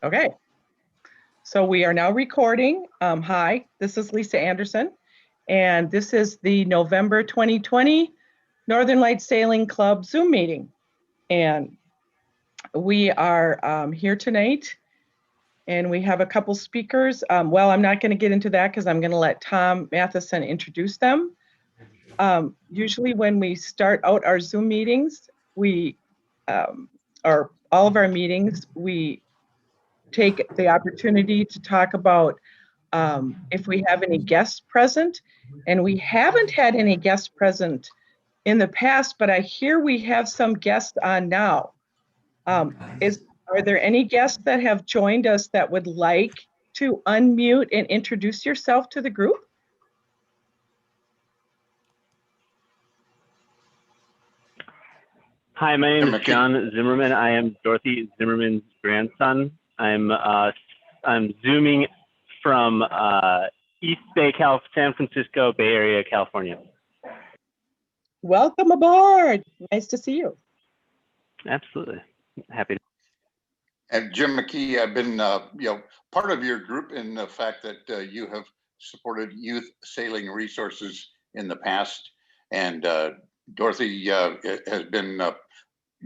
Okay, so we are now recording. Hi, this is Lisa Anderson, and this is the November 2020 Northern Lights Sailing Club Zoom meeting. And we are here tonight, and we have a couple speakers. Well, I'm not going to get into that because I'm going to let Tom Matheson introduce them. Usually when we start out our Zoom meetings, or all of our meetings, we take the opportunity to talk about if we have any guests present. And we haven't had any guests present in the past, but I hear we have some guests on now. Are there any guests that have joined us that would like to unmute and introduce yourself to the group? Hi, my name is John Zimmerman. I am Dorothy Zimmerman's grandson. I'm Zooming from East Bay, San Francisco Bay Area, California. Welcome aboard. Nice to see you. Absolutely. Happy to. And Jim McKee, I've been part of your group in the fact that you have supported youth sailing resources in the past. And Dorothy has been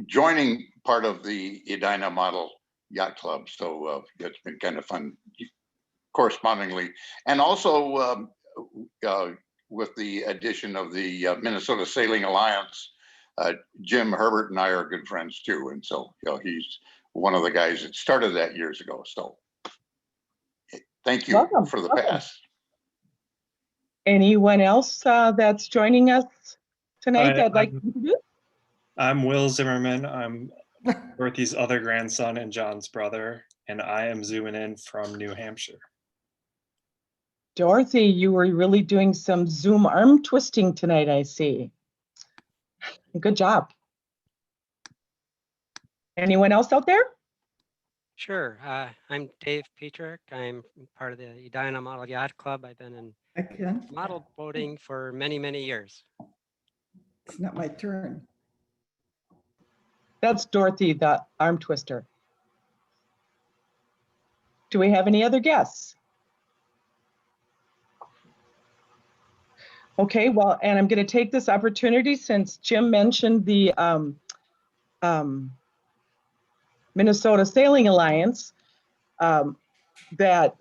joining part of the Edina Model Yacht Club. So it's been kind of fun correspondingly. And also with the addition of the Minnesota Sailing Alliance, Jim Herbert and I are good friends too. And so he's one of the guys that started that years ago. So thank you for the past. Anyone else that's joining us tonight that'd like to introduce? I'm Will Zimmerman. I'm Dorothy's other grandson and John's brother, and I am zooming in from New Hampshire. Dorothy, you were really doing some Zoom arm twisting tonight, I see. Good job. Anyone else out there? Sure. I'm Dave Petrick. I'm part of the Edina Model Yacht Club. I've been in model boating for many, many years. It's not my turn. That's Dorothy, the arm twister. Do we have any other guests? Okay, well, and I'm going to take this opportunity since Jim mentioned the Minnesota Sailing Alliance, that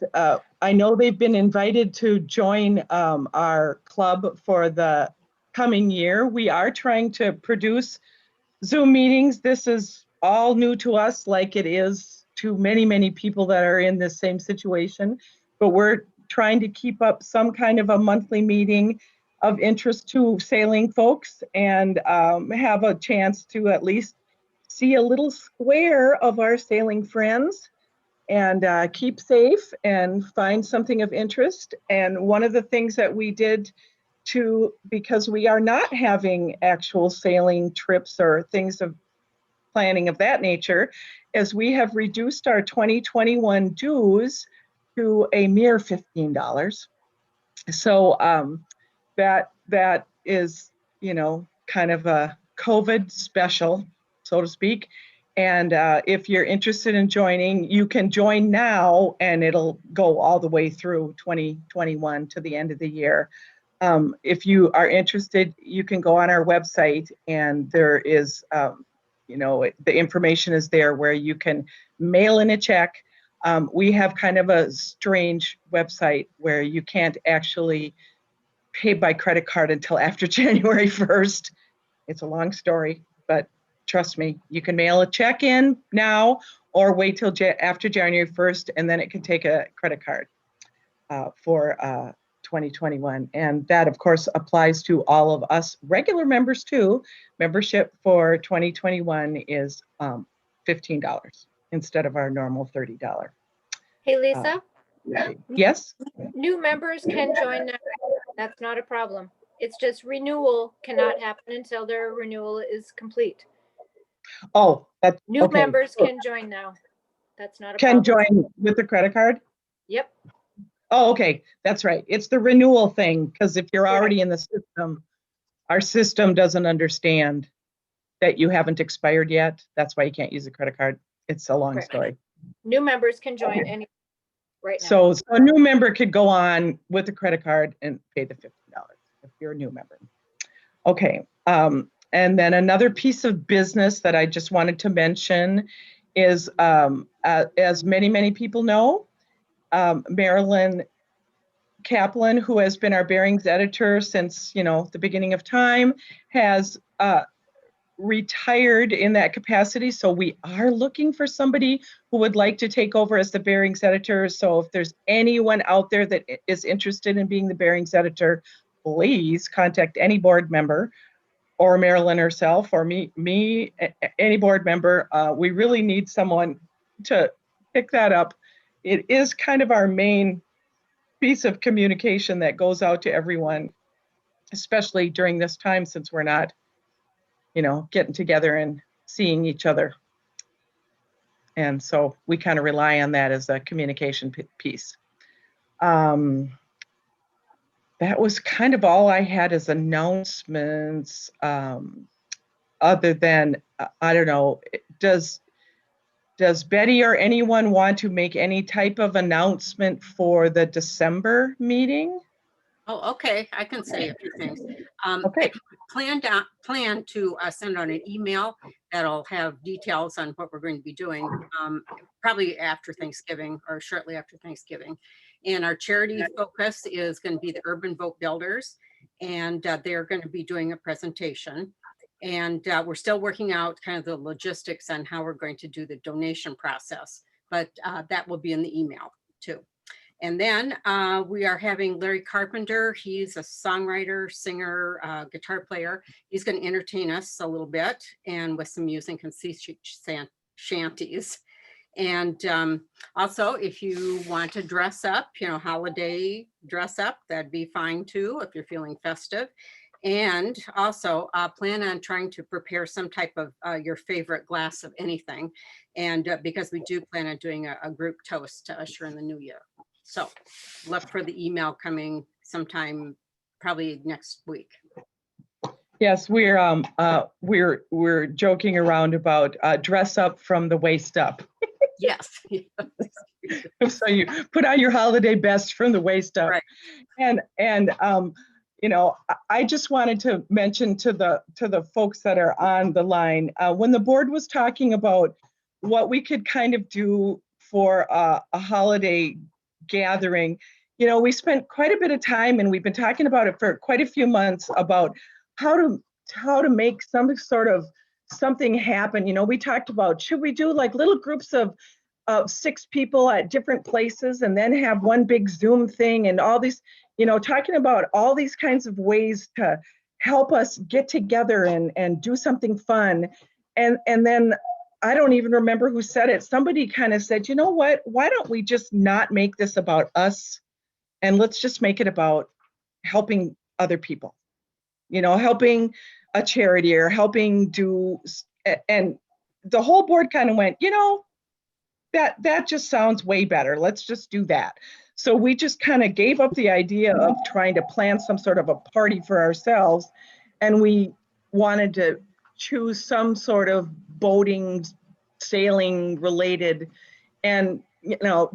I know they've been invited to join our club for the coming year. We are trying to produce Zoom meetings. This is all new to us, like it is to many, many people that are in the same situation, but we're trying to keep up some kind of a monthly meeting of interest to sailing folks and have a chance to at least see a little square of our sailing friends and keep safe and find something of interest. And one of the things that we did because we are not having actual sailing trips or things of planning of that nature, is we have reduced our 2021 dues to a mere $15. So that is, kind of a COVID special, so to speak. And if you're interested in joining, you can join now and it'll go all the way through 2021 to the end of the year. If you are interested, you can go on our website and there is, the information is there where you can mail in a check. We have kind of a strange website where you can't actually pay by credit card until after January 1st. It's a long story, but trust me, you can mail a check in now or wait till after January 1st, and then it can take a credit card for 2021. And that, of course, applies to all of us regular members too. Membership for 2021 is $15 instead of our normal $30. Hey, Lisa? Yes? New members can join now. That's not a problem. It's just renewal cannot happen until their renewal is complete. Oh, that's New okay. members can join now. That's not a Can problem. join with the credit card? Yep. Oh, okay. That's right. It's the renewal thing, because if you're already in the system, our system doesn't understand that you haven't expired yet. That's why you can't use a credit card. It's a long story. New members can join any right now. So a new member could go on with a credit card and pay the $50 if you're a new member. Okay. And then another piece of business that I just wanted to mention is, as many people know, Marilyn Kaplan, who has been our Bearings editor since, the beginning of time, has retired in that capacity. So we are looking for somebody who would like to take over as the Bearings editor. So if there's anyone out there that is interested in being the Bearings editor, please contact any board member or Marilyn herself or me, any board member. We really need someone to pick that up. It is kind of our main piece of communication that goes out to everyone, especially during this time since we're not, getting together and seeing each other. And so we kind of rely on that as a communication piece. That was kind of all I had as announcements. Other than, I don't know, does Betty or anyone want to make any type of announcement for the December meeting? Oh, okay. I can say a few things. Okay. Plan to send out an email that'll have details on what we're going to be doing, probably after Thanksgiving or shortly after Thanksgiving. And our charity focus is going to be the Urban Boat Builders, and they're going to be doing a presentation. And we're still working out kind of the logistics on how we're going to do the donation process, but that will be in the email too. And then we are having Larry Carpenter. He's a songwriter, singer, guitar player. He's going to entertain us a little bit and with some music and sea shanties. And also, if you want to dress up, holiday dress up, that'd be fine too, if you're feeling festive. And also plan on trying to prepare some type of your favorite glass of anything. And because we do plan on doing a group toast to usher in the new year. So look for the email coming sometime, probably next week. Yes, we're joking around about dress up from the waist up. Yes. So you put on your holiday best from the waist up. Right. And I just wanted to mention to the folks that are on the line, when the board was talking about what we could kind of do for a holiday gathering, we spent quite a bit of time, and we've been talking about it for quite a few months, about how to make some sort of something happen. We talked about, should we do like little groups of 6 people at different places and then have one big Zoom thing, and all these, talking about all these kinds of ways to help us get together and do something fun. And then I don't even remember who said it. Somebody kind of said, you know what, why don't we just not make this about us, and let's just make it about helping other people, helping a charity or helping do, and the whole board kind of went, that just sounds way better. Let's just do that. So we just kind of gave up the idea of trying to plan some sort of a party for ourselves. And we wanted to choose some sort of boating, sailing related and,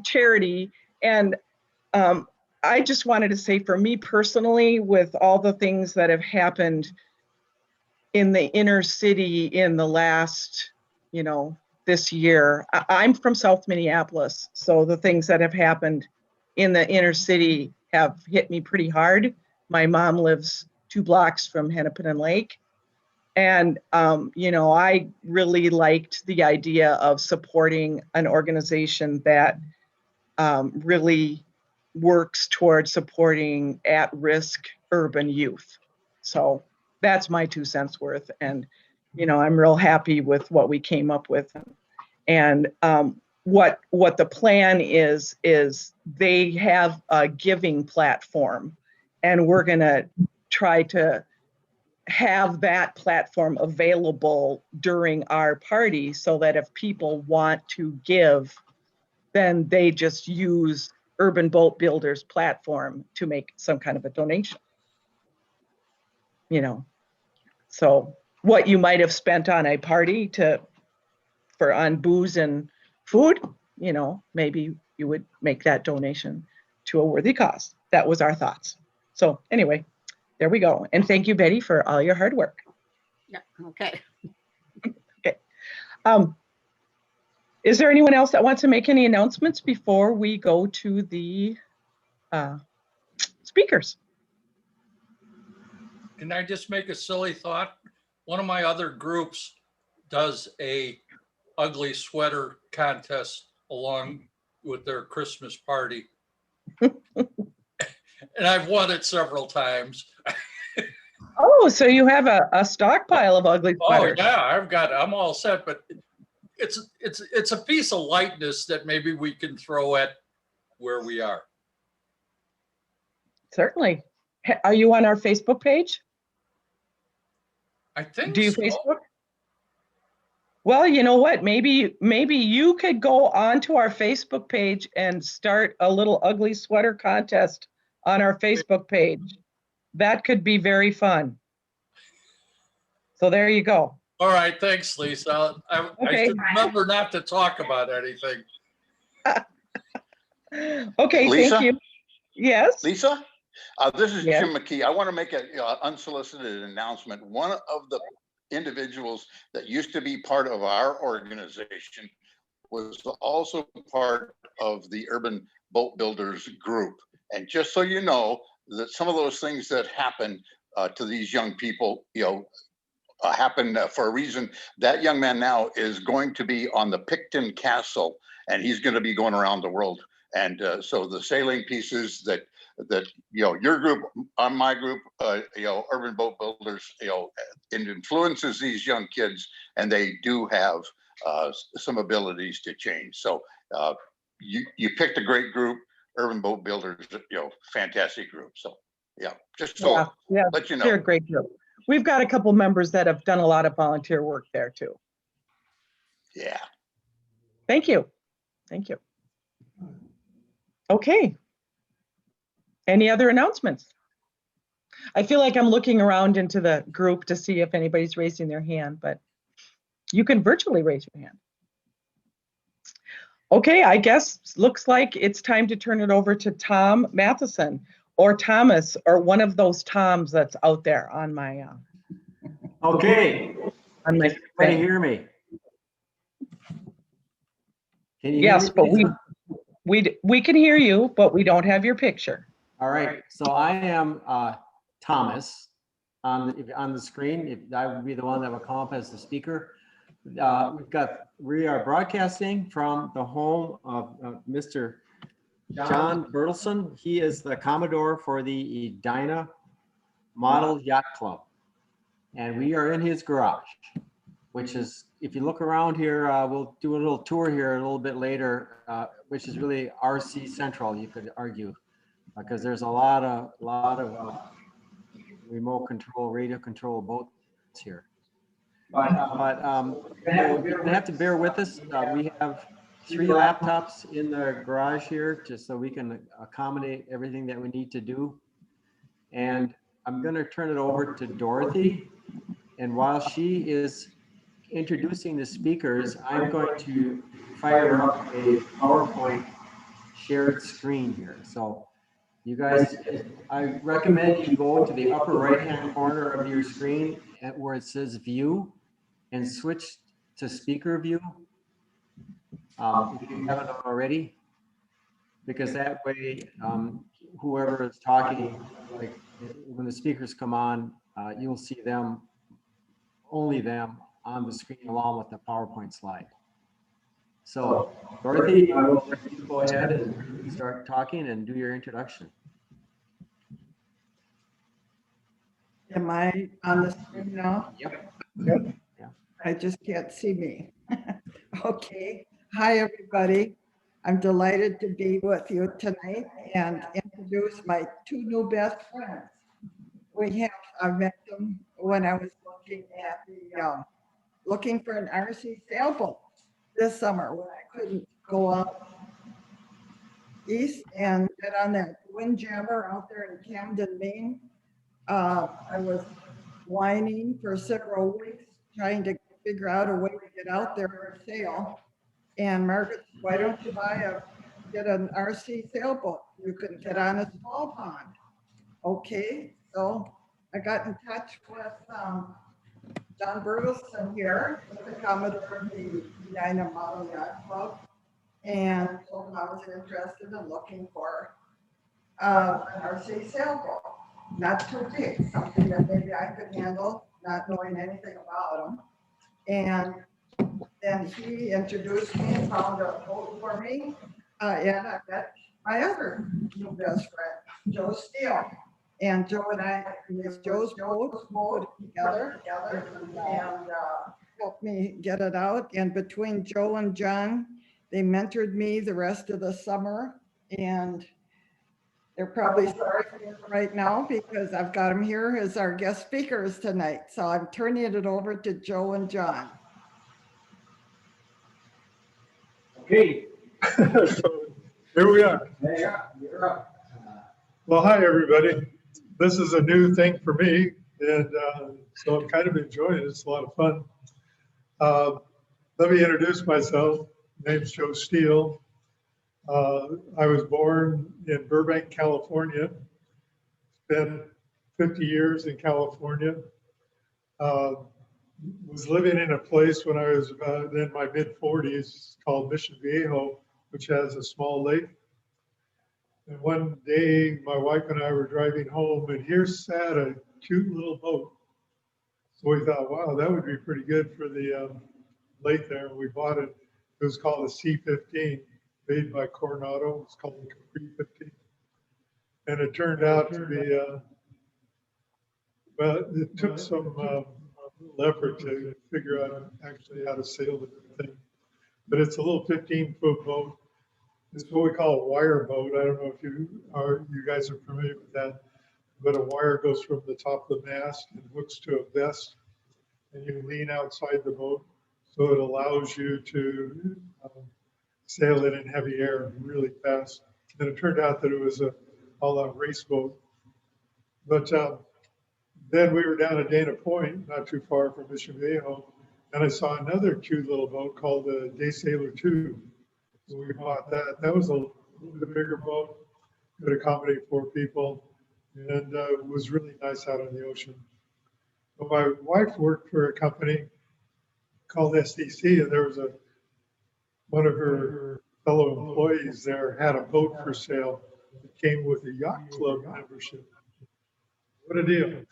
charity. And I just wanted to say, for me personally, with all the things that have happened in the inner city in the last, this year, I'm from South Minneapolis. So the things that have happened in the inner city have hit me pretty hard. My mom lives 2 blocks from Hennepin Lake. And, I really liked the idea of supporting an organization that really works towards supporting at-risk urban youth. So that's my 2 cents worth. And, I'm real happy with what we came up with. And what the plan is they have a giving platform, and we're going to try to have that platform available during our party, so that if people want to give, then they just use Urban Boat Builders platform to make some kind of a donation. So what you might have spent on a party on booze and food, maybe you would make that donation to a worthy cause. That was our thoughts. So anyway, there we go. And thank you, Betty, for all your hard work. Yeah, okay. Okay. Is there anyone else that wants to make any announcements before we go to the speakers? Can I just make a silly thought? One of my other groups does a ugly sweater contest along with their Christmas party. And I've won it several times. Oh, so you have a stockpile of ugly sweaters. Oh yeah, I'm all set, but it's a piece of lightness that maybe we can throw at where we are. Certainly. Are you on our Facebook page? I think Do you so. Facebook? Well, you know what? Maybe you could go onto our Facebook page and start a little ugly sweater contest on our Facebook page. That could be very fun. So there you go. All right, thanks, Lisa. I Okay. should remember not to talk about anything. Okay, Lisa? thank you. Yes. Lisa, this is Yes. Jim McKee. I want to make an unsolicited announcement. One of the individuals that used to be part of our organization was also part of the Urban Boat Builders group. And just so you know, that some of those things that happen to these young people, happen for a reason. That young man now is going to be on the Picton Castle, and he's going to be going around the world. And so the sailing pieces that your group on my group, Urban Boat Builders, it influences these young kids, and they do have some abilities to change. So you picked a great group, Urban Boat Builders, fantastic group. So yeah, just so let you know. They're a great group. We've got a couple members that have done a lot of volunteer work there too. Yeah. Thank you. Thank you. Okay. Any other announcements? I feel like I'm looking around into the group to see if anybody's raising their hand, but you can virtually raise your hand. Okay, I guess looks like it's time to turn it over to Tom Matheson or Thomas or one of those Toms that's out there on my okay. On my Can everybody hear me? Can you yes, hear me, but we can hear you, but we don't have your picture. All right. So I am Thomas on the screen. If I would be the one that would come up as the speaker. We are broadcasting from the home of Mr. John Bertelson. He is the Commodore for the Edina Model Yacht Club. And we are in his garage, which is, if you look around here, we'll do a little tour here a little bit later, which is really RC Central, you could argue, because there's a lot of remote control, radio control boats here. But you're gonna have to bear with us. We have 3 laptops in the garage here, just so we can accommodate everything that we need to do. And I'm gonna turn it over to Dorothy. And while she is introducing the speakers, I'm going to fire up a PowerPoint shared screen here. So you guys, I recommend you go to the upper right-hand corner of your screen where it says view and switch to speaker view if you haven't already, because that way whoever is talking, like when the speakers come on, you'll see them, only them on the screen along with the PowerPoint slide. So Dorothy, I will let you go ahead and start talking and do your introduction. Am I on the screen now? Yep. Yeah. I just can't see me. Okay. Hi, everybody. I'm delighted to be with you tonight and introduce my 2 new best friends. I met them when I was looking for an RC sailboat this summer when I couldn't go out east and get on that windjammer out there in Camden, Maine. I was whining for several weeks trying to figure out a way to get out there and sail. And Margaret, why don't you get an RC sailboat? You can get on a small pond. Okay, so I got in touch with John Bertelson here, the Commodore of the Edina Model Yacht Club, and told him I was interested in looking for an RC sailboat. Not too big, something that maybe I could handle, not knowing anything about them. And then he introduced me and found a boat for me. And I met my other new best friend, Joe Steele. And Joe and I used Joe's boat, put it together and helped me get it out. And between Joe and John, they mentored me the rest of the summer. And they're probably sorry for me right now because I've got them here as our guest speakers tonight. So I'm turning it over to Joe and John. Okay. So here we are. Yeah, you're up. Well, hi, everybody. This is a new thing for me, and so I'm kind of enjoying it. It's a lot of fun. Let me introduce myself. My name's Joe Steele. I was born in Burbank, California. Spent 50 years in California. Was living in a place when I was in my mid-40s called Mission Viejo, which has a small lake. And one day, my wife and I were driving home, and here sat a cute little boat. So we thought, wow, that would be pretty good for the lake there. And we bought it. It was called a C-15, made by Coronado. It's called the Capri 15. And it turned out to be, well, it took some effort to figure out actually how to sail the thing. But it's a little 15-foot boat. It's what we call a wire boat. I don't know if you guys are familiar with that, but a wire goes from the top of the mast and hooks to a vest, and you lean outside the boat, so it allows you to sail it in heavy air really fast. And it turned out that it was a all-out race boat. But then we were down at Dana Point, not too far from Mission Viejo, and I saw another cute little boat called the Day Sailor 2. So we bought that. That was a little bit bigger boat, could accommodate 4 people, and it was really nice out on the ocean. But my wife worked for a company called SDC, and there was one of her fellow employees there had a boat for sale that came with a yacht club membership. What a deal.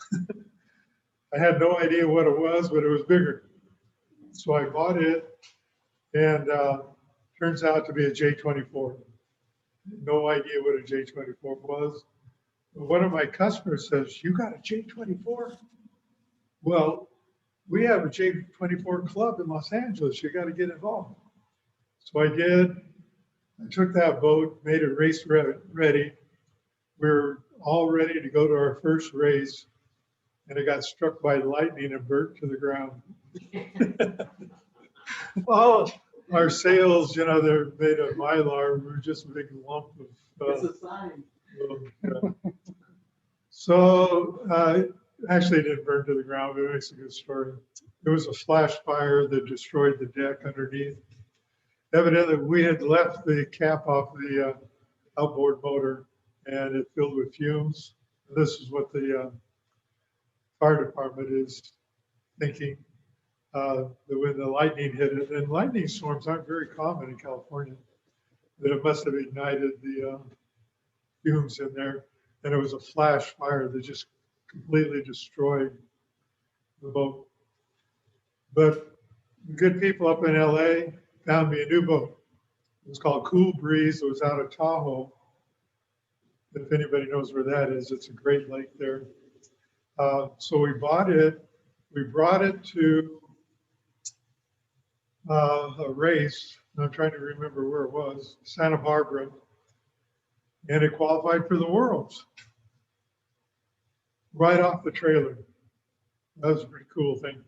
I had no idea what it was, but it was bigger. So I bought it, and turns out to be a J24. No idea what a J24 was. But one of my customers says, "You got a J24? Well, we have a J24 club in Los Angeles. You got to get involved." So I did. I took that boat, made it race ready. We were all ready to go to our first race, and it got struck by lightning and burnt to the ground. Well, our sails, you know, they're made of mylar. We're just a big lump of. It's a sign. So actually, it didn't burn to the ground, but it makes a good story. There was a flash fire that destroyed the deck underneath. Evidently, we had left the cap off the outboard motor, and it filled with fumes. This is what the fire department is thinking. That when the lightning hit it, and lightning storms aren't very common in California, that it must have ignited the fumes in there, and it was a flash fire that just completely destroyed the boat. But good people up in LA found me a new boat. It was called Cool Breeze. It was out of Tahoe. If anybody knows where that is, it's a great lake there. So we bought it. We brought it to a race. I'm trying to remember where it was, Santa Barbara, and it qualified for the Worlds right off the trailer. That was a pretty cool thing.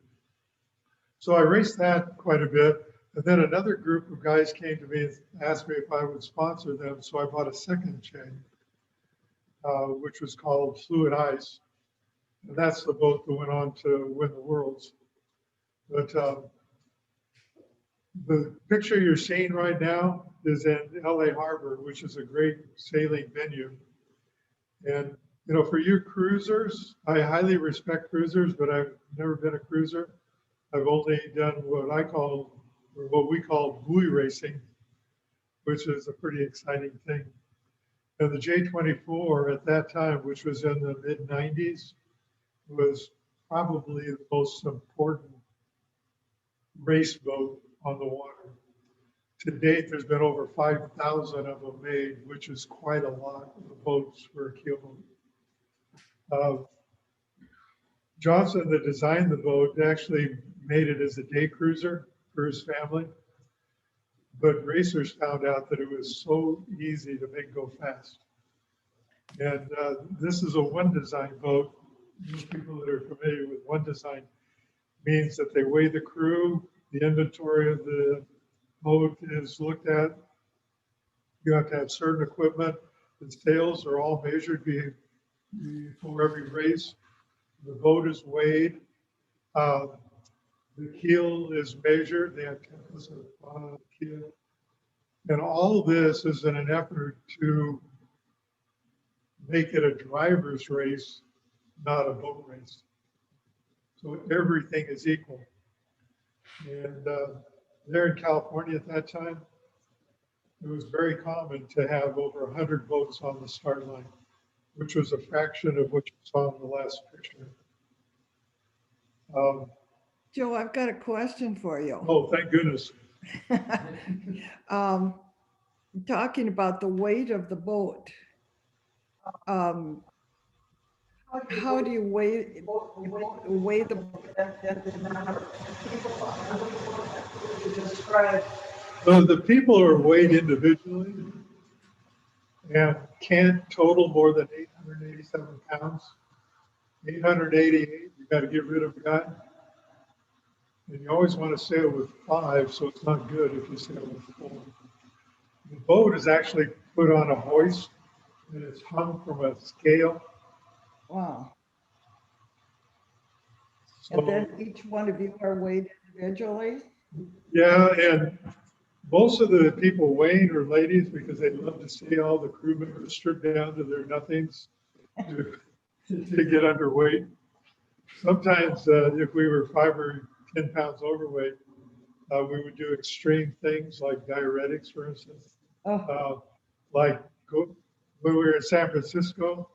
So I raced that quite a bit, and then another group of guys came to me and asked me if I would sponsor them. So I bought a second chain, which was called Fluid Ice, and that's the boat that went on to win the Worlds. But The picture you're seeing right now is in LA Harbor, which is a great sailing venue. And, you know, for you cruisers, I highly respect cruisers, but I've never been a cruiser. I've only done what I call, or what we call buoy racing, which is a pretty exciting thing. And the J24 at that time, which was in the mid 90s, was probably the most important race boat on the water. To date, there's been over 5,000 of them made, which is quite a lot of boats for a keelboat. Johnson, that designed the boat, actually made it as a day cruiser for his family. But racers found out that it was so easy to make go fast. And this is a one design boat. Most people that are familiar with one design means that they weigh the crew, the inventory of the boat is looked at. You have to have certain equipment. The sails are all measured before every race. The boat is weighed. The keel is measured. They have templates on the bottom of the keel. And all of this is in an effort to make it a driver's race, not a boat race. So everything is equal. And there in California at that time, it was very common to have over 100 boats on the start line, which was a fraction of what you saw in the last picture. Joe, I've got a question for you. Oh, thank goodness. Talking about the weight of the boat, how do you weigh the boat? Describe. So the people are weighed individually and can't total more than 887 pounds. 888, you got to get rid of a guy. And you always want to sail with 5, so it's not good if you sail with 4. The boat is actually put on a hoist and it's hung from a scale. Wow. So, And then each one of you are weighed individually? yeah, and most of the people weighing are ladies because they love to see all the crew members stripped down to their nothings to get underweight. Sometimes if we were 5 or 10 pounds overweight, we would do extreme things like diuretics, for instance. Like when we were in San Francisco,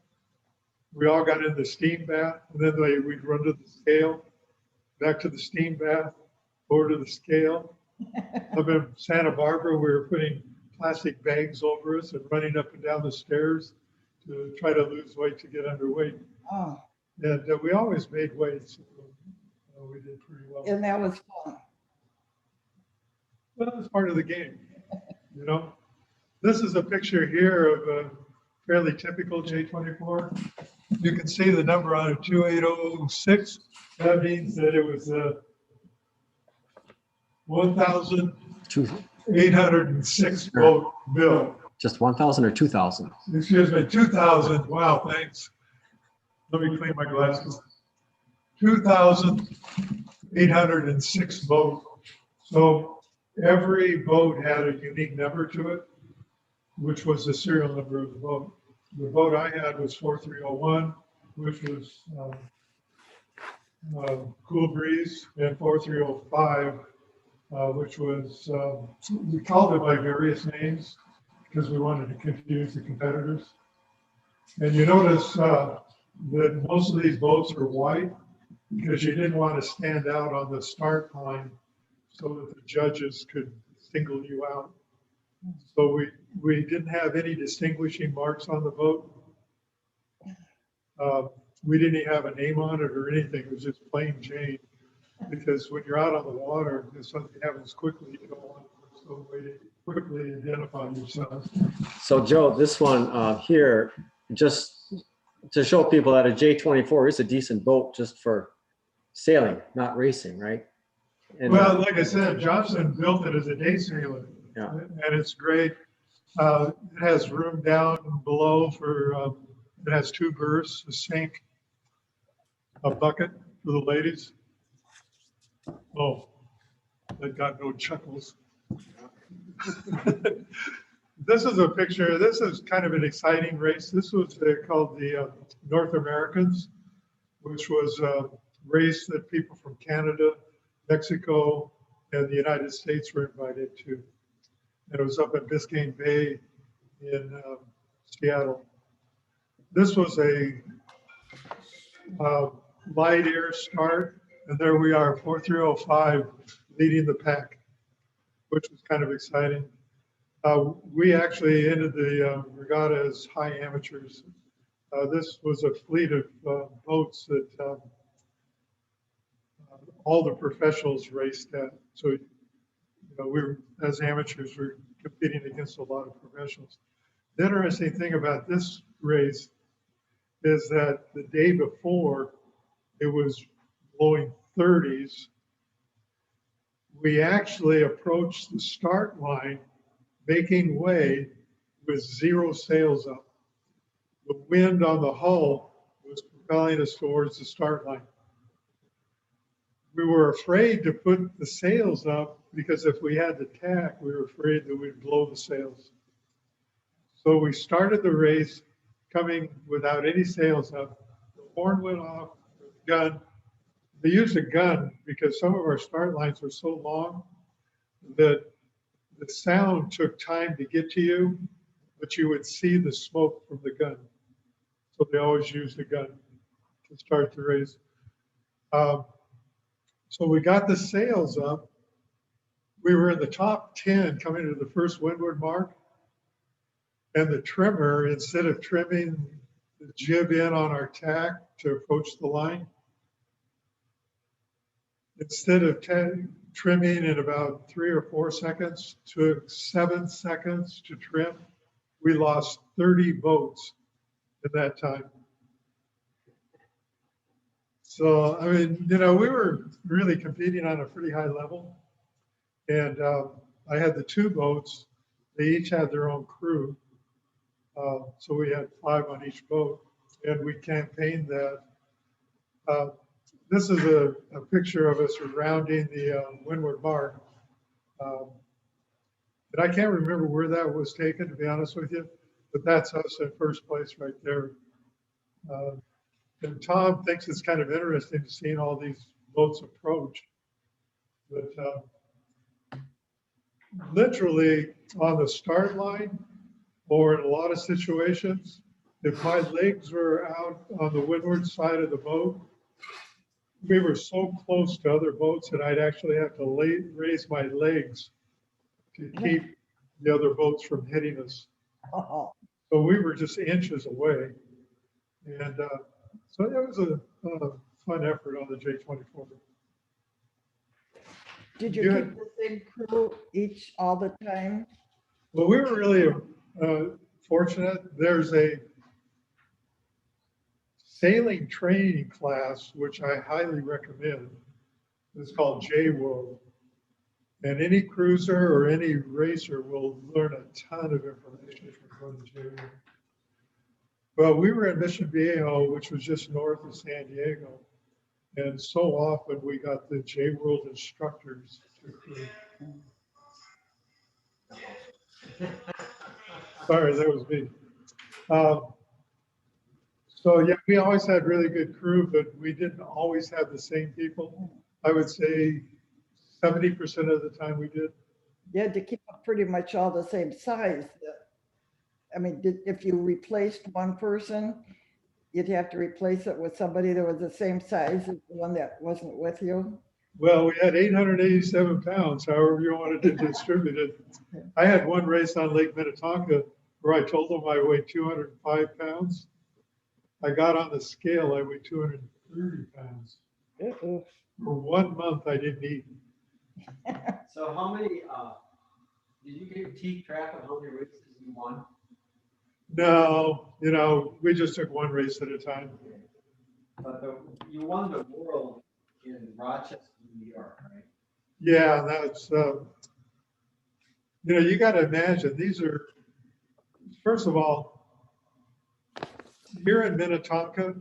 we all got in the steam bath, and then we'd run to the scale, back to the steam bath, over to the scale. Up in Santa Barbara, we were putting plastic bags over us and running up and down the stairs to try to lose weight to get underweight. Oh. And we always made weight, so we did pretty well. And that was fun. Well, it's part of the game, you know. This is a picture here of a fairly typical J24. You can see the number on it, 2806. That means that it was 1,806 boat built. Just 1,000 or 2,000? Excuse me, 2,000. Wow, thanks. Let me clean my glasses. 2,806 boats. So every boat had a unique number to it, which was the serial number of the boat. The boat I had was 4301, which was Cool Breeze, and 4305, which was, we called it by various names because we wanted to confuse the competitors. And you notice that most of these boats are white because you didn't want to stand out on the start line so that the judges could single you out. So we didn't have any distinguishing marks on the boat. We didn't even have a name on it or anything. It was just plain Jane. Because when you're out on the water, if something happens quickly, you don't want some way to quickly identify yourself. So Joe, this one here, just to show people that a J24 is a decent boat just for sailing, not racing, right? And, well, like I said, Johnson built it as a day sailor. Yeah. And it's great. It has room down below for, it has 2 berths, a sink, a bucket for the ladies. Oh, that got no chuckles. This is a picture. This is kind of an exciting race. This was called the North Americans, which was a race that people from Canada, Mexico, and the United States were invited to. And it was up at Biscayne Bay in Seattle. This was a light air start, and there we are, 4305, leading the pack, which was kind of exciting. We actually ended the regatta as high amateurs. This was a fleet of boats that all the professionals raced at. So, you know, we were, as amateurs, we were competing against a lot of professionals. The interesting thing about this race is that the day before it was blowing 30s, we actually approached the start line making way with 0 sails up. The wind on the hull was propelling us towards the start line. We were afraid to put the sails up because if we had to tack, we were afraid that we'd blow the sails. So we started the race coming without any sails up. The horn went off, the gun. They used a gun because some of our start lines were so long that the sound took time to get to you, but you would see the smoke from the gun. So they always used a gun to start the race. So we got the sails up. We were in the top 10 coming to the first windward mark. And the trimmer, instead of trimming the jib in on our tack to approach the line, instead of trimming in about 3 or 4 seconds, took 7 seconds to trim. We lost 30 boats at that time. So, I mean, you know, we were really competing on a pretty high level. And I had the 2 boats. They each had their own crew. So we had 5 on each boat. And we campaigned that. This is a picture of us rounding the windward mark. And I can't remember where that was taken, to be honest with you, but that's us in first place right there. And Tom thinks it's kind of interesting seeing all these boats approach. But literally on the start line, or in a lot of situations, if my legs were out on the windward side of the boat, we were so close to other boats that I'd actually have to raise my legs to keep the other boats from hitting us. Oh, So we were just inches away. And so it was a fun effort on the J24. did you keep the same crew each all the time? Well, we were really fortunate. There's a sailing training class, which I highly recommend. It's called J-World. And any cruiser or any racer will learn a ton of information from going to J-World. Well, we were in Mission Viejo, which was just north of San Diego. And so often we got the J-World instructors to crew. Sorry, that was me. So yeah, we always had really good crew, but we didn't always have the same people. I would say 70% of the time we did. You had to keep them pretty much all the same size. I mean, if you replaced one person, you'd have to replace it with somebody that was the same size as the one that wasn't with you. Well, we had 887 pounds, however you wanted to distribute it. I had one race on Lake Minnetonka where I told them I weighed 205 pounds. I got on the scale, I weighed 230 pounds. Uh-oh. For 1 month, I didn't eat. So how many, did you keep track of how many races you won? No, you know, we just took one race at a time. But you won the world in Rochester, New York, right? Yeah, that's, you know, you got to imagine, these are, first of all, here in Minnetonka,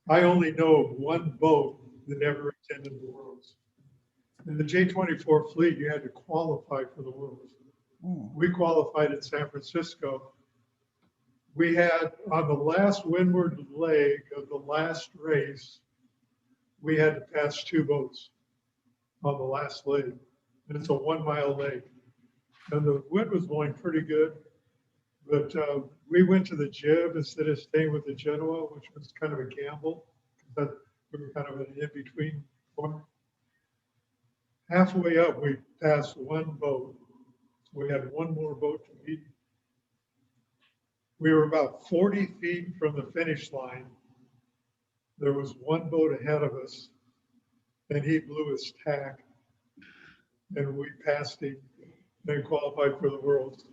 I only know of one boat that ever attended the Worlds. In the J24 fleet, you had to qualify for the Worlds. We qualified in San Francisco. We had on the last windward leg of the last race, we had to pass 2 boats on the last leg. And it's a 1 mile leg. And the wind was blowing pretty good. But we went to the jib instead of staying with the Genoa, which was kind of a gamble. But we were kind of an in-between point. Halfway up, we passed 1 boat. We had 1 more boat to beat. We were about 40 feet from the finish line. There was 1 boat ahead of us, and he blew his tack, and we passed him and qualified for the Worlds.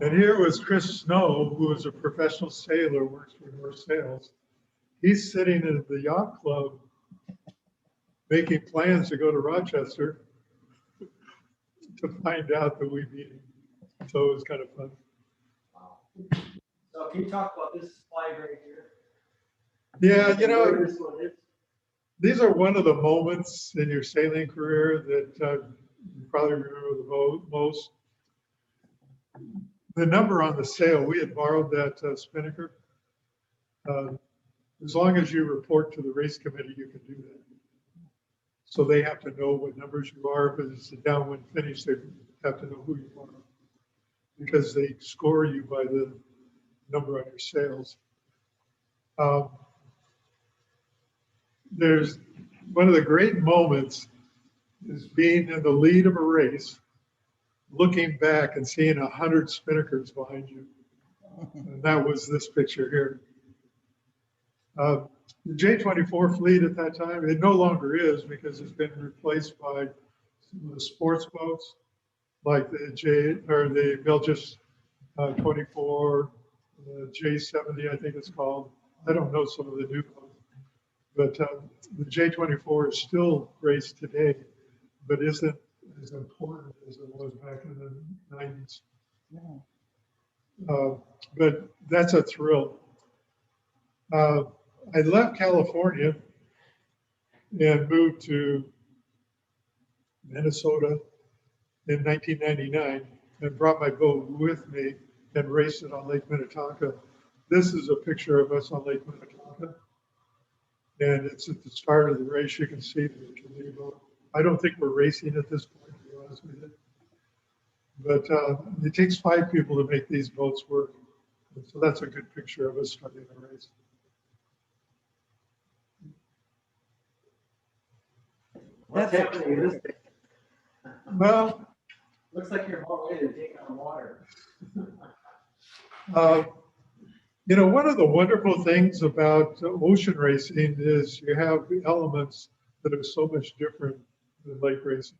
And here was Chris Snow, who is a professional sailor, works for North Sails. He's sitting at the yacht club making plans to go to Rochester to find out that we beat him. So it was kind of fun. So can you talk about this flag right here? Yeah, you know, Where this one is? these are one of the moments in your sailing career that you probably remember the most. The number on the sail, we had borrowed that spinnaker. As long as you report to the race committee, you can do that. So they have to know what numbers you are. If it's a downwind finish, they have to know who you are because they score you by the number on your sails. There's one of the great moments is being in the lead of a race, looking back and seeing 100 spinnakers behind you. And that was this picture here. The J24 fleet at that time, it no longer is because it's been replaced by some of the sports boats like the Belgius 24, the J70, I think it's called. I don't know some of the new ones, but the J24 is still raced today, but isn't as important as it was back in the 90s. But that's a thrill. I left California and moved to Minnesota in 1999 and brought my boat with me and raced it on Lake Minnetonka. This is a picture of us on Lake Minnetonka. And it's at the start of the race. You can see the canoe boat. I don't think we're racing at this point, to be honest with you. But it takes 5 people to make these boats work. And so that's a good picture of us starting the race. What's happening in this picture? Well, Looks like you're all ready to take on water. you know, one of the wonderful things about ocean racing is you have elements that are so much different than lake racing.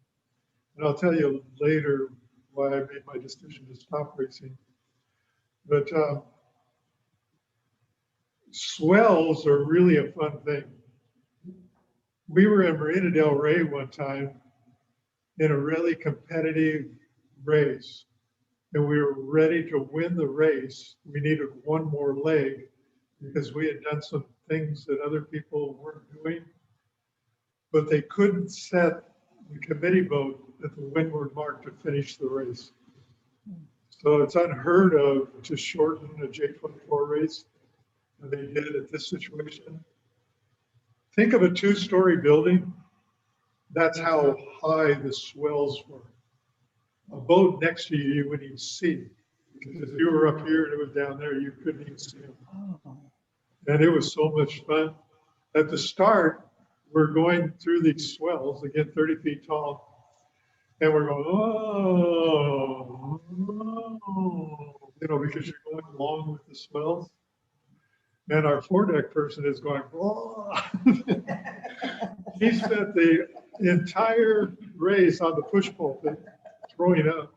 And I'll tell you later why I made my decision to stop racing. But swells are really a fun thing. We were in Marina del Rey one time in a really competitive race, and we were ready to win the race. We needed 1 more leg because we had done some things that other people weren't doing, but they couldn't set the committee boat at the windward mark to finish the race. So it's unheard of to shorten a J24 race, and they did it at this situation. Think of a 2-story building. That's how high the swells were. A boat next to you, you wouldn't even see. Because if you were up here and it was down there, you couldn't even see them. And it was so much fun. At the start, we're going through these swells, again, 30 feet tall. And we're going, oh, you know, because you're going along with the swells. And our foredeck person is going, oh. He spent the entire race on the push pulpit throwing up.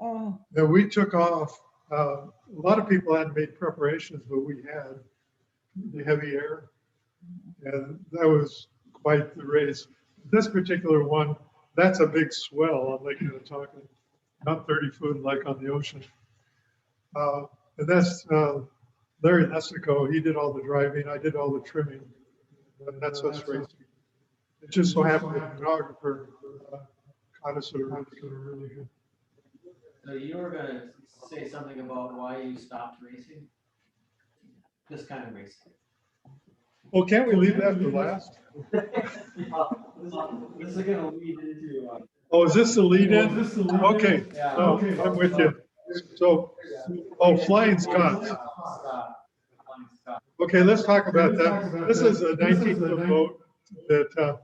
Oh, And we took off. A lot of people hadn't made preparations, but we had the heavy air. And that was quite the race. This particular one, that's a big swell on Lake Minnetonka, not 30 foot like on the ocean. And that's Larry Nessico. He did all the driving. I did all the trimming. And that's us racing. It just so happened the photographer caught us at a really good. So you were gonna say something about why you stopped racing? This kind of racing. Well, can't we leave that for last? This is gonna lead into. Oh, is this the lead in? Okay, Yeah. oh, I'm with you. So, oh, flying Scots. Okay, let's talk about that. This is a 19-foot boat that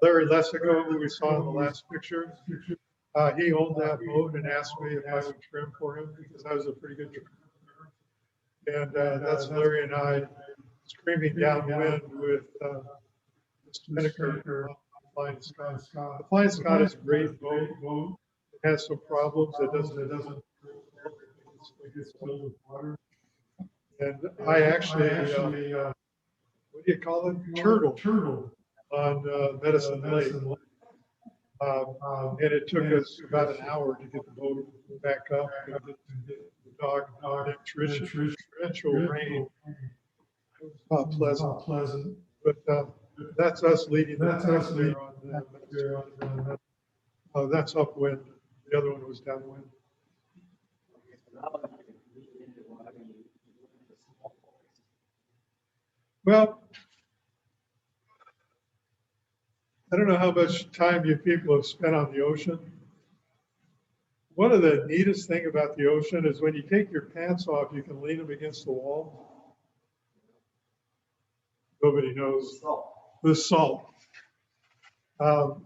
Larry Lessigo, who we saw in the last picture, he owned that boat and asked me if I would trim for him because I was a pretty good trimmer. And that's Larry and I screaming downwind with Spinnaker Flying Scot. The Flying Scot is a great boat. It has some problems. It doesn't it's filled with water. And I actually, what do you call it? Turtle on Medicine Lake. And it took us about an hour to get the boat back up and get the dog that torrential rain. It was not pleasant. But that's us leading the pack there on the that's upwind. The other one was downwind. Well, I don't know how much time you people have spent on the ocean. One of the neatest thing about the ocean is when you take your pants off, you can lean them against the wall. Nobody knows the salt. The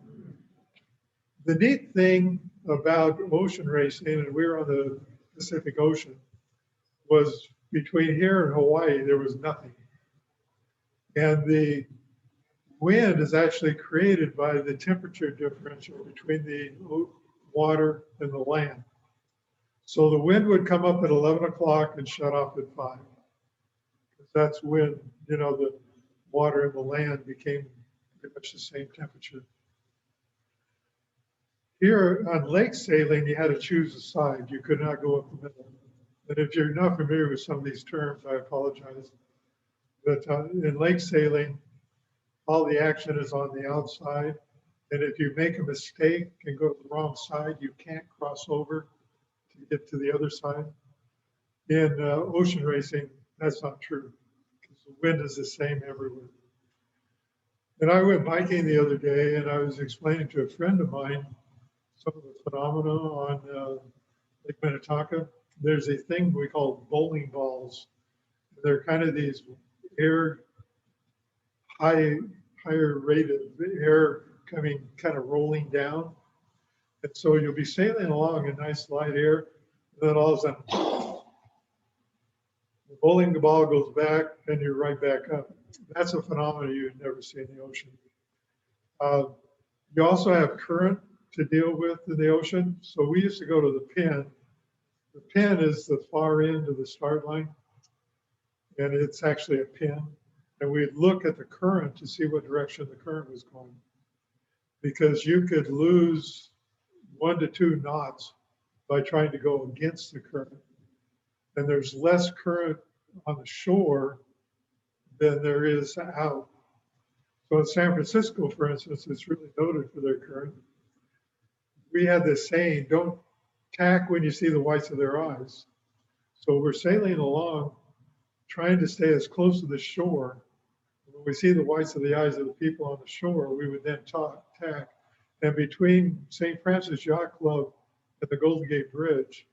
neat thing about ocean racing, and we were on the Pacific Ocean, was between here and Hawaii, there was nothing. And the wind is actually created by the temperature differential between the water and the land. So the wind would come up at 11 o'clock and shut off at 5. That's when, you know, the water and the land became pretty much the same temperature. Here on lake sailing, you had to choose a side. You could not go up the middle. And if you're not familiar with some of these terms, I apologize. But in lake sailing, all the action is on the outside. And if you make a mistake and go to the wrong side, you can't cross over to get to the other side. In ocean racing, that's not true because the wind is the same everywhere. And I went biking the other day and I was explaining to a friend of mine some of the phenomena on Lake Minnetonka. There's a thing we call bowling balls. They're kind of these higher rate of air coming, kind of rolling down. And so you'll be sailing along in nice light air, and then all of a sudden, the bowling ball goes back, and you're right back up. That's a phenomenon you'd never see in the ocean. You also have current to deal with in the ocean. So we used to go to the pin. The pin is the far end of the start line, and it's actually a pin. And we'd look at the current to see what direction the current was going, because you could lose 1 to 2 knots by trying to go against the current. And there's less current on the shore than there is out. So in San Francisco, for instance, it's really noted for their current. We had this saying, don't tack when you see the whites of their eyes. So we're sailing along, trying to stay as close to the shore. When we see the whites of the eyes of the people on the shore, we would then tack. And between St. Francis Yacht Club and the Golden Gate Bridge,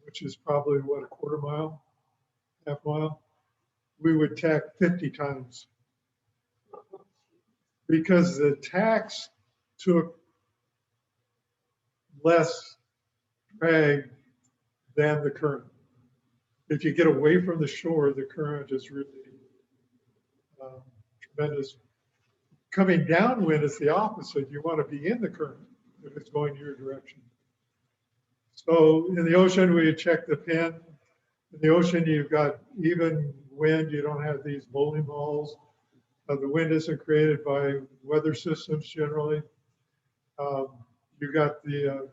which is probably, what, a quarter mile, half mile, we would tack 50 times. Because the tacks took less drag than the current. If you get away from the shore, the current is really tremendous. Coming downwind is the opposite. You want to be in the current if it's going your direction. So in the ocean, we check the pin. In the ocean, you've got even wind. You don't have these bowling balls. The wind isn't created by weather systems generally. You've got the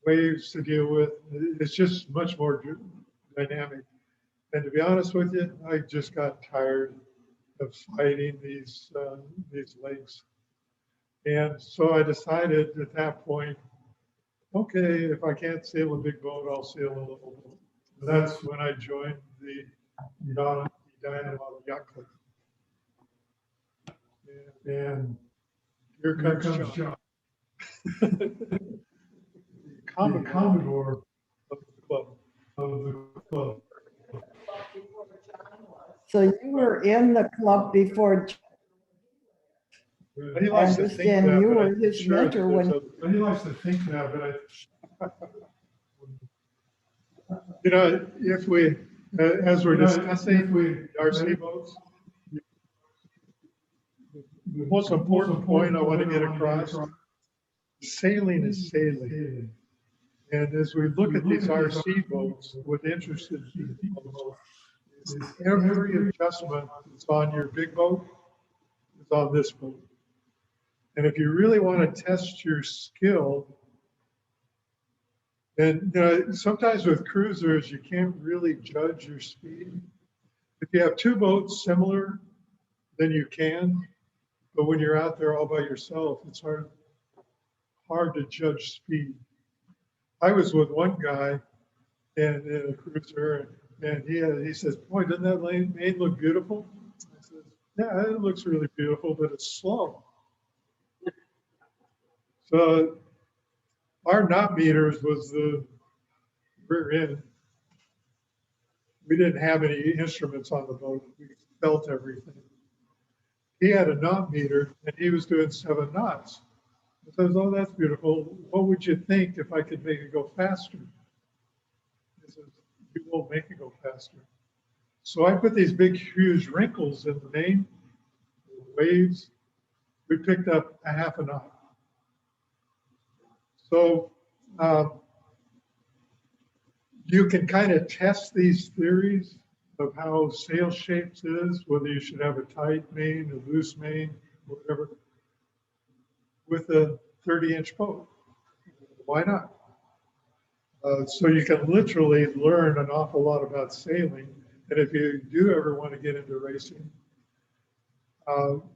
waves to deal with. It's just much more dynamic. And to be honest with you, I just got tired of fighting these lakes. And so I decided at that point, okay, if I can't sail a big boat, I'll sail a little boat. That's when I joined the Edina Model Yacht Club. And here comes John. The Commodore of the club. So you were in the club before. He I likes to think understand that, you but were I'm his sure that mentor when. there's other- He likes to think that, but you know, if we, as we're discussing RC boats, the most important point I want to get across, sailing is sailing. And as we look at these RC boats with interested people, is every adjustment that's on your big boat is on this boat. And if you really want to test your skill, and sometimes with cruisers, you can't really judge your speed. If you have two boats similar, then you can. But when you're out there all by yourself, it's hard to judge speed. I was with one guy and in a cruiser, and he says, "Boy, doesn't that main look beautiful?" I said, "Yeah, it looks really beautiful, but it's slow." So our knot meters was the rear end. We didn't have any instruments on the boat. We felt everything. He had a knot meter and he was doing 7 knots. I says, "Oh, that's beautiful. What would you think if I could make it go faster?" He says, "You won't make it go faster." So I put these big, huge wrinkles in the main, waves. We picked up a half a knot. So you can kind of test these theories of how sail shapes is, whether you should have a tight main, a loose main, whatever, with a 30-inch boat. Why not? So you can literally learn an awful lot about sailing. And if you do ever want to get into racing,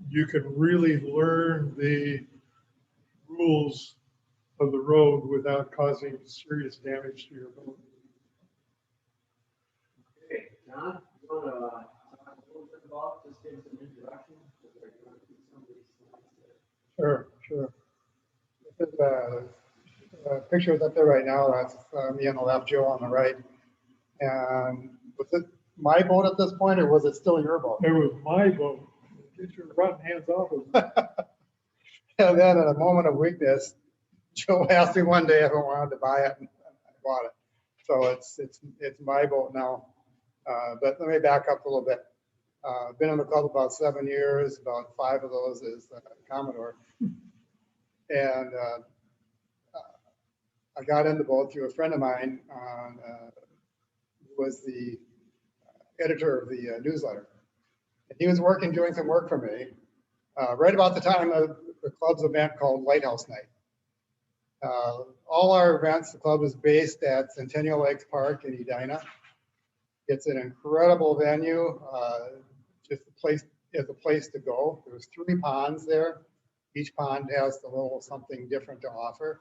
you can really learn the rules of the road without causing serious damage to your boat. Okay, John, you want to talk a little bit about, just give some introduction? Sure. This is pictures up there right now. That's me on the left, Joe on the right. And was it my boat at this point, or was it still your boat? It was my boat. Get your rotten hands off of it. And then in a moment of weakness, Joe asked me one day if I wanted to buy it, and I bought it. So it's my boat now. But let me back up a little bit. Been in the club about 7 years. About 5 of those is Commodore. And I got into both through a friend of mine who was the editor of the newsletter. And he was doing some work for me right about the time of the club's event called Lighthouse Night. All our events, the club is based at Centennial Lakes Park in Edina. It's an incredible venue, just a place to go. There's 3 ponds there. Each pond has a little something different to offer.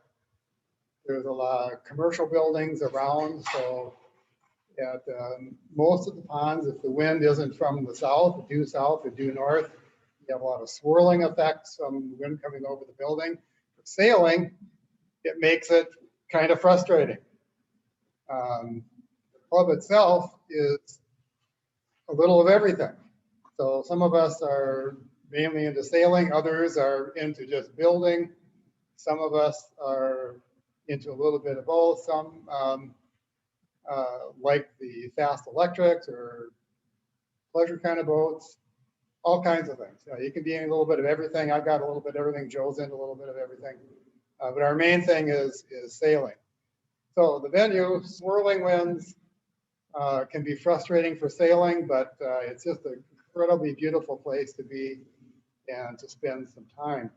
There's a lot of commercial buildings around, so at most of the ponds, if the wind isn't from the south, due south or due north, you have a lot of swirling effects from wind coming over the building. For sailing, it makes it kind of frustrating. The club itself is a little of everything. So some of us are mainly into sailing, others are into just building. Some of us are into a little bit of both. Some like the fast electrics or pleasure kind of boats, all kinds of things. You can be in a little bit of everything. I've got a little bit of everything. Joe's into a little bit of everything. But our main thing is sailing. So the venue, swirling winds, can be frustrating for sailing, but it's just an incredibly beautiful place to be and to spend some time.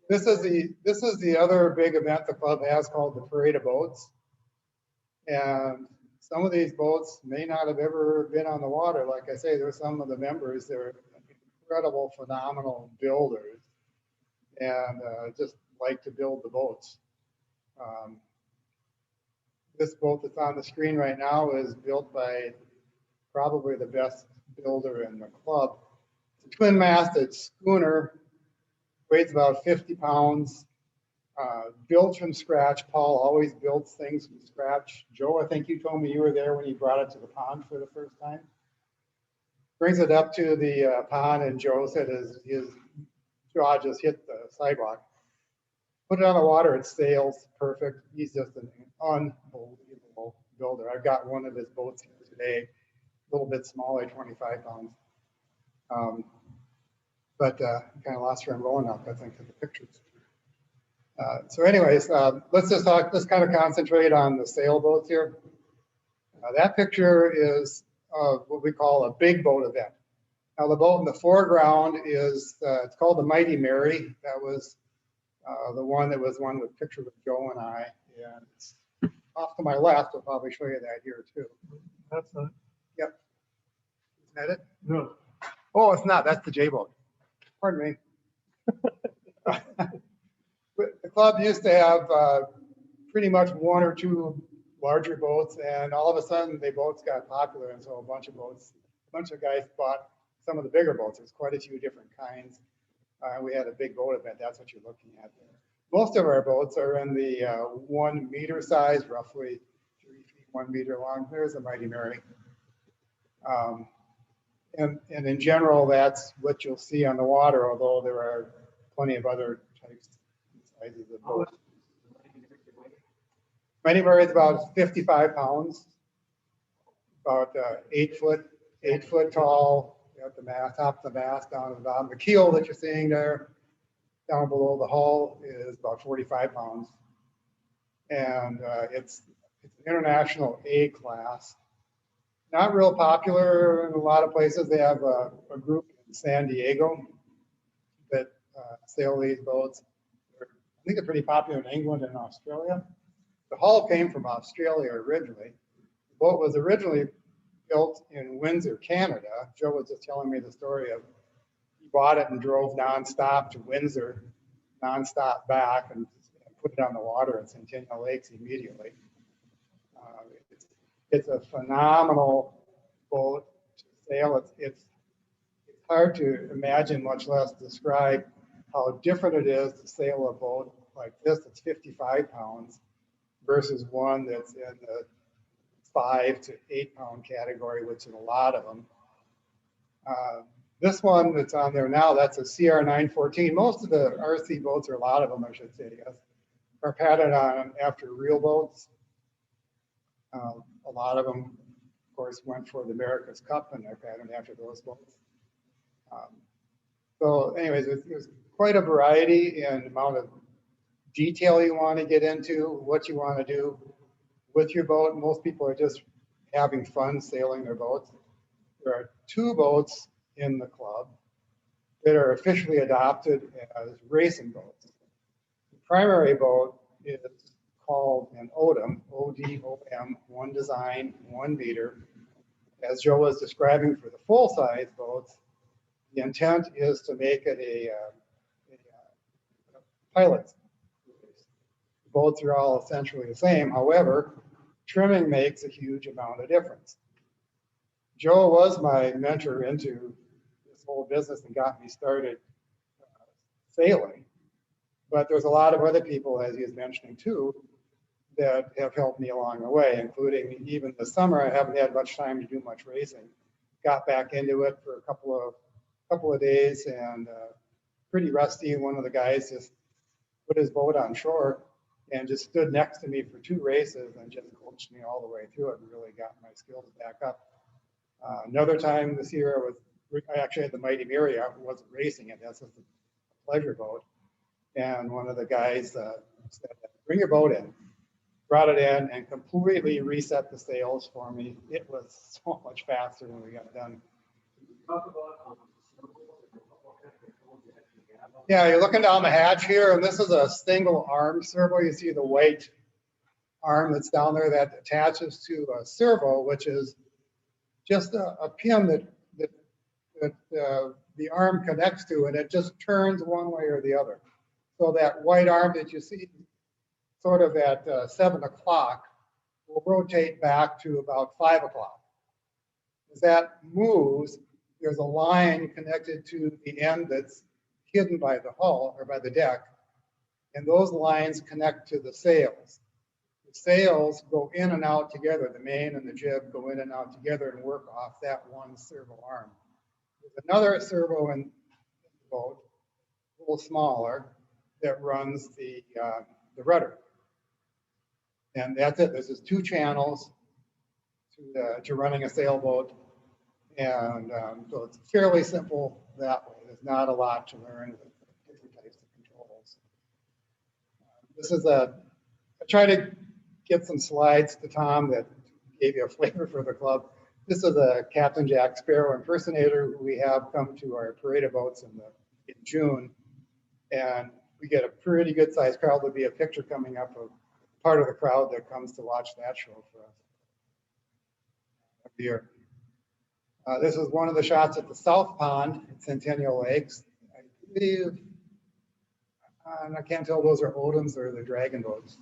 This is the other big event the club has called the Parade of Boats. And some of these boats may not have ever been on the water. Like I say, there's some of the members, they're incredible, phenomenal builders, and just like to build the boats. This boat that's on the screen right now is built by probably the best builder in the club. It's a twin-masted schooner, weighs about 50 pounds, built from scratch. Paul always builds things from scratch. Joe, I think you told me you were there when he brought it to the pond for the first time. Brings it up to the pond, and Joe said his jaw just hit the sidewalk. Put it on the water, it sails perfect. He's just an unbelievable builder. I've got one of his boats here today, a little bit smaller, 25 pounds. But kind of lost where I'm going now, I think, of the pictures. So anyways, let's kind of concentrate on the sailboats here. That picture is what we call a big boat event. Now the boat in the foreground is, it's called the Mighty Mary. That was the one that was one with picture with Joe and I. And it's off to my left. I'll probably show you that here too. That's not. Yep. Is that it? No. Oh, it's not. That's the J boat. Pardon me. The club used to have pretty much one or two larger boats, and all of a sudden the boats got popular, and so a bunch of guys bought some of the bigger boats. There's quite a few different kinds. We had a big boat event. That's what you're looking at there. Most of our boats are in the 1 meter size, roughly 3 feet, 1 meter long. There's a Mighty Mary. And in general, that's what you'll see on the water, although there are plenty of other types and sizes of boats. Mighty Mary is about 55 pounds, about 8 foot tall. At the mast, top of the mast, down to the bottom. The keel that you're seeing there, down below the hull, is about 45 pounds. And it's an international A class. Not real popular in a lot of places. They have a group in San Diego that sail these boats. I think they're pretty popular in England and Australia. The hull came from Australia originally. The boat was originally built in Windsor, Canada. Joe was just telling me the story of he bought it and drove nonstop to Windsor, nonstop back, and put it on the water in Centennial Lakes immediately. It's a phenomenal boat to sail. It's hard to imagine, much less describe, how different it is to sail a boat like this that's 55 pounds versus one that's in the 5 to 8 pound category, which is a lot of them. This one that's on there now, that's a CR914. Most of the RC boats, or a lot of them, I should say, yes, are patterned on after real boats. A lot of them, of course, went for the America's Cup, and they're patterned after those boats. So anyways, there's quite a variety in amount of detail you want to get into, what you want to do with your boat. Most people are just having fun sailing their boats. There are 2 boats in the club that are officially adopted as racing boats. The primary boat is called an ODOM, O-D-O-M, one design, 1 meter. As Joe was describing for the full-size boats, the intent is to make it a pilot's race. The boats are all essentially the same. However, trimming makes a huge amount of difference. Joe was my mentor into this whole business and got me started sailing. But there's a lot of other people, as he was mentioning too, that have helped me along the way, including even this summer. I haven't had much time to do much racing. Got back into it for a couple of days, and pretty rusty. One of the guys just put his boat on shore and just stood next to me for 2 races and just coached me all the way through it and really got my skills back up. Another time this year, I actually had the Mighty Mary. I wasn't racing it. That's just a pleasure boat. And one of the guys said, "Bring your boat in." Brought it in and completely reset the sails for me. It was so much faster when we got done. Yeah, you're looking down the hatch here, and this is a single arm servo. You see the white arm that's down there that attaches to a servo, which is just a pin that that the arm connects to, and it just turns one way or the other. So that white arm that you see sort of at 7 o'clock will rotate back to about 5 o'clock. As that moves, there's a line connected to the end that's hidden by the hull or by the deck, and those lines connect to the sails. The sails go in and out together. The main and the jib go in and out together and work off that one servo arm. There's another servo in the boat, a little smaller, that runs the rudder. And that's it. There's just 2 channels to running a sailboat. And so it's fairly simple that way. There's not a lot to learn with different types of controls. This is I try to get some slides to Tom that gave you a flavor for the club. This is a Captain Jack Sparrow impersonator who we have come to our parade of boats in June. And we get a pretty good sized crowd. There'll be a picture coming up of part of the crowd that comes to watch that show for us every year. This is one of the shots at the South Pond at Centennial Lakes. I believe, and I can't tell those are Odoms or the dragon boats.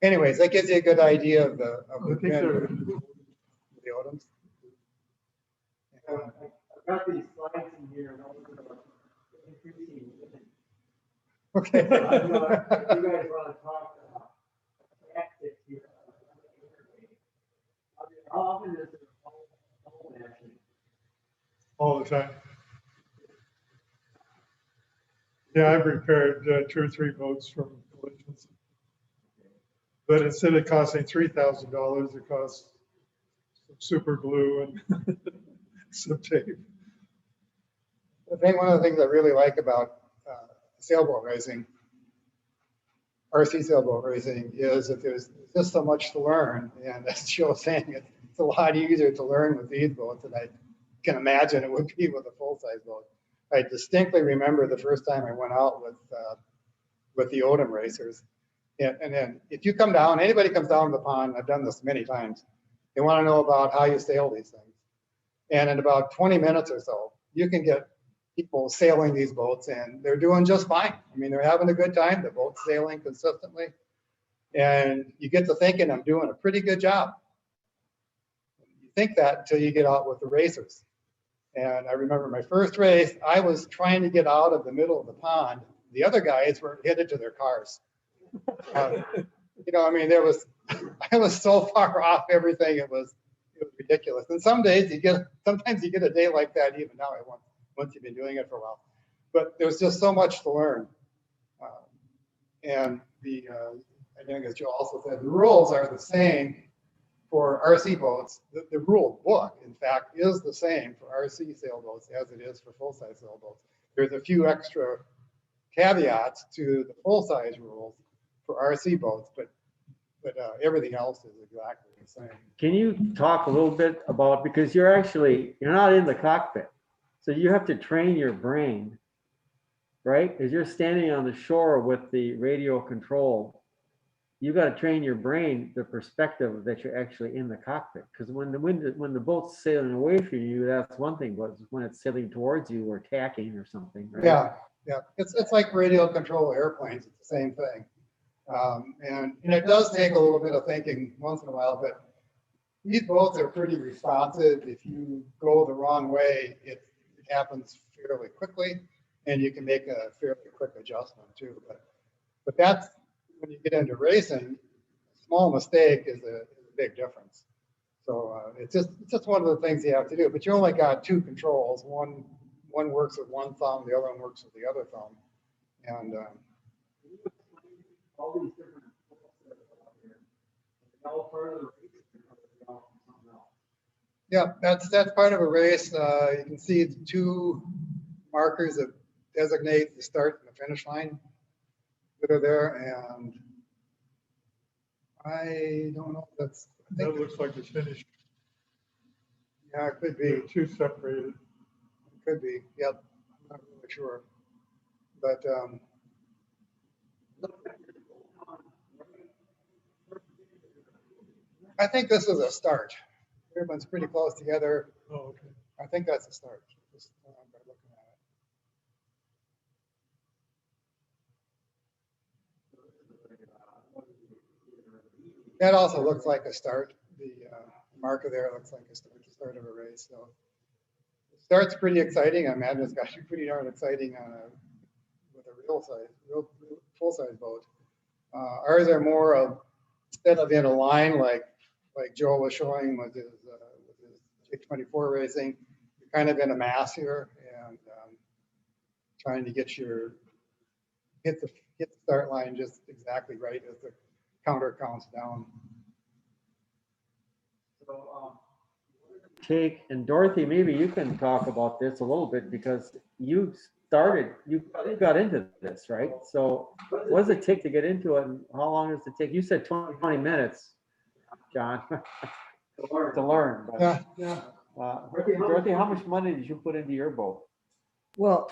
Anyways, that gives you a good idea of the Odoms. I've got these slides in here. Okay. You guys want to talk about tactics here? How often is it All the time. Yeah, I've repaired 2 or 3 boats from collisions. But instead of costing $3,000, it costs some super glue and some tape. One of the things I really like about sailboat racing, RC sailboat racing, is that there's just so much to learn. And as Joe was saying, it's a lot easier to learn with these boats than I can imagine it would be with a full-size boat. I distinctly remember the first time I went out with the Odom racers. And then if you come down, anybody comes down to the pond, I've done this many times, they want to know about how you sail these things. And in about 20 minutes or so, you can get people sailing these boats and they're doing just fine. I mean, they're having a good time. The boat's sailing consistently. And you get to thinking, I'm doing a pretty good job. You think that until you get out with the racers. And I remember my first race, I was trying to get out of the middle of the pond. The other guys were headed to their cars. You know, I mean, I was so far off everything. It was ridiculous. And sometimes you get a day like that even now, once you've been doing it for a while. But there's just so much to learn. And I think as Joe also said, the rules are the same for RC boats. The rule book, in fact, is the same for RC sailboats as it is for full-size sailboats. There's a few extra caveats to the full-size rules for RC boats, but everything else is exactly the same. Can you talk a little bit about, because you're not in the cockpit, so you have to train your brain, right? As you're standing on the shore with the radio control, you got to train your brain the perspective that you're actually in the cockpit. Because when the boat's sailing away from you, that's one thing, but when it's sailing towards you or tacking or something, right? Yeah. It's like radio control airplanes. It's the same thing. And it does take a little bit of thinking once in a while, but these boats are pretty responsive. If you go the wrong way, it happens fairly quickly, and you can make a fairly quick adjustment too. But that's when you get into racing, a small mistake is a big difference. So it's just one of the things you have to do. But you only got 2 controls. One works with one thumb, the other one works with the other thumb, and all these different all part of the race. Yeah, that's part of a race. You can see the 2 markers that designate the start and the finish line that are there, and I don't know if that's. That looks like the finish. Yeah, it could be. They're 2 separated. It could be. Yep. I'm not really sure, but I think this is a start. Everyone's pretty close together. Oh, okay. I think that's a start. Just, by looking at it. That also looks like a start. The marker there looks like a start, the start of a race. So the start's pretty exciting. I imagine it's got to be pretty darn exciting on with a real full-size boat. Ours are more of, instead of in a line like Joe was showing with his J24 racing, you're kind of in a mass here and trying to get the start line just exactly right as the counter counts down. So, take, and Dorothy, maybe you can talk about this a little bit because you got into this, right? So what does it take to get into it and how long does it take? You said 20 minutes, John, to learn. But, Yeah. Dorothy, how much money did you put into your boat? Well,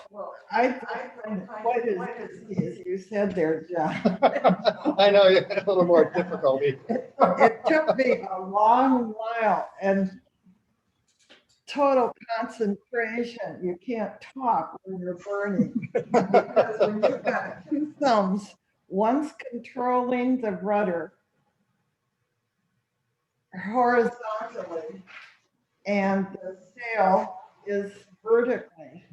I find it quite as easy as you said there, John. I know you had a little more difficulty. It took me a long while and total concentration. You can't talk when you're burning because when you've got two thumbs, one's controlling the rudder horizontally and the sail is vertically.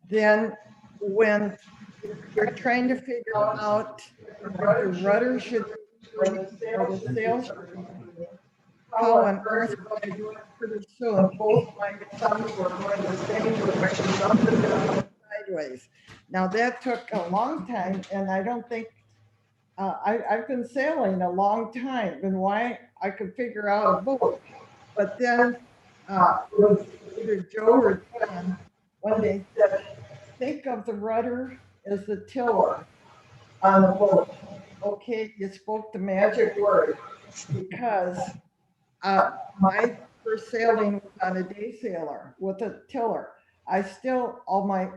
Then when you're trying to figure out if the rudder should or the sail should be, how on earth am I doing it pretty soon? Both my thumbs were going the same direction, up and down, sideways. Now that took a long time, and I don't think I've been sailing a long time, and why I could figure out a boat. But then it was either Joe or John when they said, think of the rudder as the tiller on the boat. Okay, you spoke the magic word because my first sailing was on a day sailor with a tiller. I still,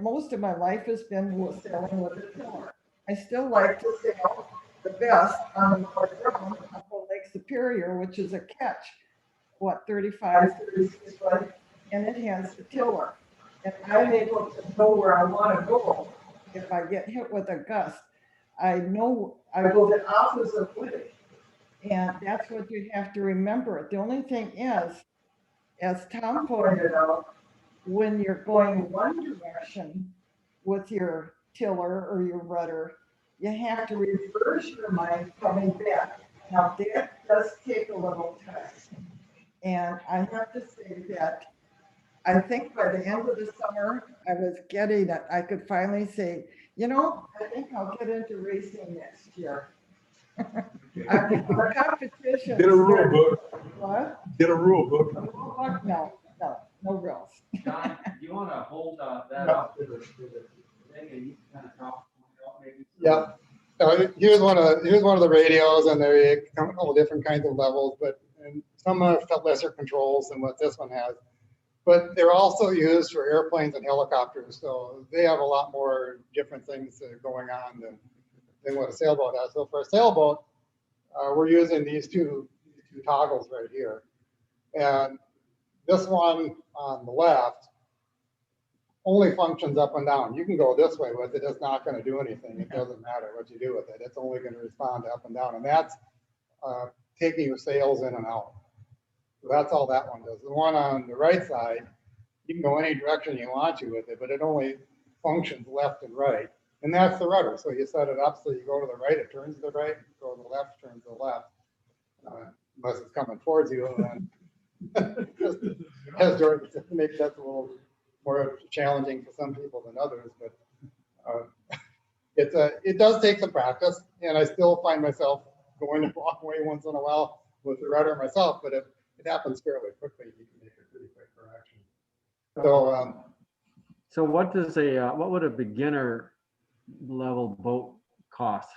most of my life has been with sailing with a tiller. I still like to sail the best on the North River up on Lake Superior, which is a catch, 35, 36 foot, and it has the tiller. And I'm able to go where I want to go. If I get hit with a gust, I know I go the opposite way. And that's what you have to remember. The only thing is, as Tom pointed out, when you're going one direction with your tiller or your rudder, you have to reverse your mind coming back. Now that does take a little time. And I have to say that I think by the end of the summer, I was getting it. I could finally say, I think I'll get into racing next year. Our competition. Get a rule book. What? Get a rule book. A rule book? No rules. John, do you want to hold that up to the thing and you kind of talk maybe? Yeah. Here's one of the radios, and they come in all different kinds of levels, and some have lesser controls than what this one has. But they're also used for airplanes and helicopters, so they have a lot more different things going on than what a sailboat has. So for a sailboat, we're using these two toggles right here. And this one on the left only functions up and down. You can go this way with it, it's not going to do anything. It doesn't matter what you do with it. It's only going to respond up and down. And that's taking your sails in and out. So that's all that one does. The one on the right side, you can go any direction you want to with it, but it only functions left and right. And that's the rudder. So you set it up so you go to the right, it turns to the right, go to the left, turns to the left. Unless it's coming towards you. And then just, as Jordan said, maybe that's a little more challenging for some people than others, but it does take some practice, and I still find myself going the wrong way once in a while with the rudder myself, but it happens fairly quickly. You can make a pretty quick correction. So what would a beginner level boat cost?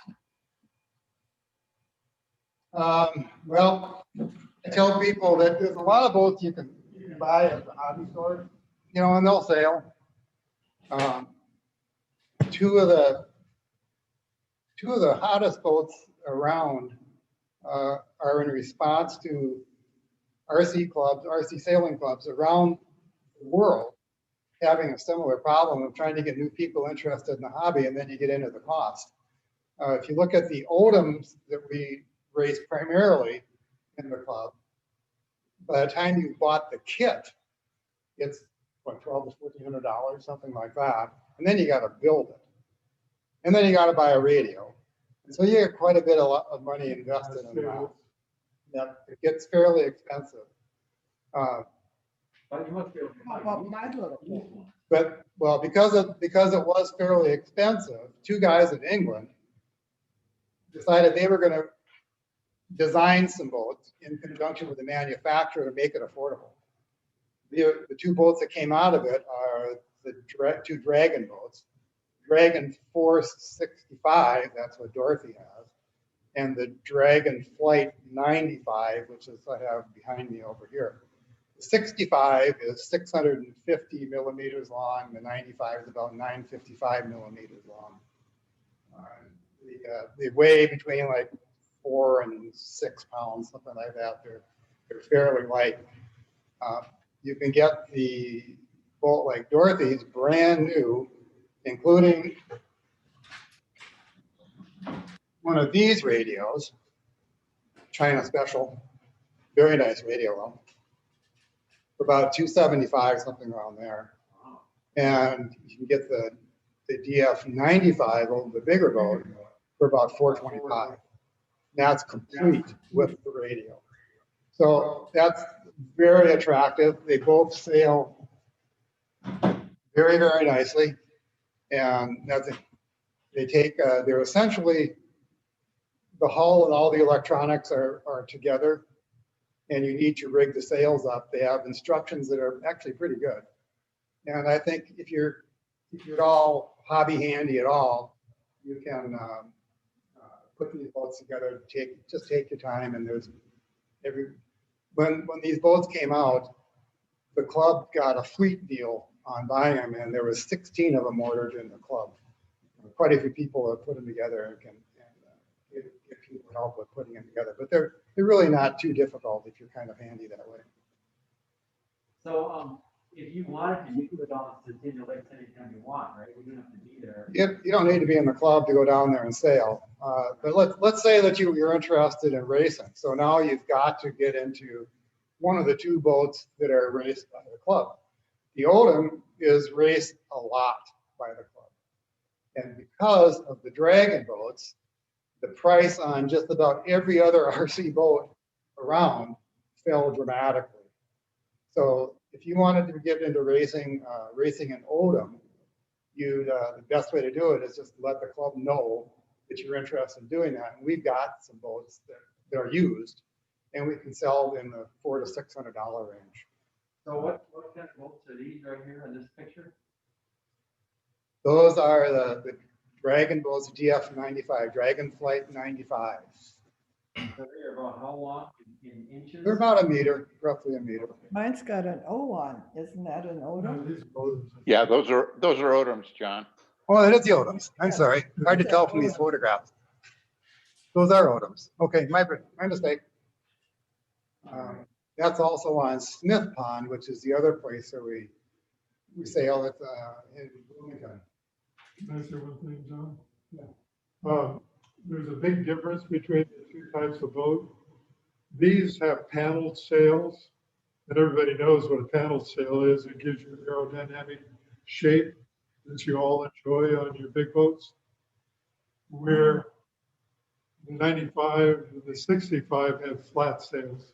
Well, I tell people that there's a lot of boats you can buy at the hobby store, and they'll sail. Two of the hottest boats around are in response to RC clubs, RC sailing clubs around the world having a similar problem of trying to get new people interested in the hobby, and then you get into the cost. If you look at the Odoms that we race primarily in the club, by the time you bought the kit, it's what, $1,200 to $1,400, something like that. And then you got to build it. And then you got to buy a radio. And so you get quite a bit of money invested in that. Yeah, it gets fairly expensive. How about my little bit? But well, because it was fairly expensive, two guys in England decided they were going to design some boats in conjunction with the manufacturer to make it affordable. The two boats that came out of it are the two Dragon boats. Dragon Force 65, that's what Dorothy has, and the Dragon Flight 95, which is I have behind me over here. The 65 is 650 millimeters long. The 95 is about 955 millimeters long. They weigh between like 4 and 6 pounds, something like that. They're fairly light. You can get the boat like Dorothy's brand new, including one of these radios, China Special, very nice radio though, for about $275, something around there. And you can get the DF95 over the bigger boat for about $425. That's complete with the radio. So that's very attractive. They both sail very, very nicely. And that's it. They take, they're essentially, the hull and all the electronics are together, and you need to rig the sails up. They have instructions that are actually pretty good. And I think if you're at all hobby handy at all, you can put these boats together. Just take your time. And there's when these boats came out, the club got a fleet deal on buying them, and there was 16 of them ordered in the club. Quite a few people have put them together and can get people help with putting them together. But they're really not too difficult if you're kind of handy that way. So if you wanted to, you could go down to Centennial Lakes anytime you want, right? You don't have to be there. You don't need to be in the club to go down there and sail. But let's say that you're interested in racing. So now you've got to get into one of the two boats that are raced by the club. The Odom is raced a lot by the club. And because of the Dragon boats, the price on just about every other RC boat around fell dramatically. So if you wanted to get into racing an Odom, the best way to do it is just let the club know that you're interested in doing that. And we've got some boats that are used, and we can sell in the $400 to $600 range. So what kind of boats are these right here in this picture? Those are the Dragon boats, DF95, Dragon Flight 95. So they're about how long in inches? They're about a meter, roughly a meter. Mine's got an O on. Isn't that an Odom? Yeah, those are Odoms, John. Oh, it is the Odoms. I'm sorry. Hard to tell from these photographs. Those are Odoms. Okay, my mistake. That's also on Smith Pond, which is the other place where we sail at in Bloomington. Can I say one thing, John? Yeah. There's a big difference between the two types of boat. These have paneled sails, and everybody knows what a paneled sail is. It gives you an aerodynamic shape that you all enjoy on your big boats. Where the 95 and the 65 have flat sails.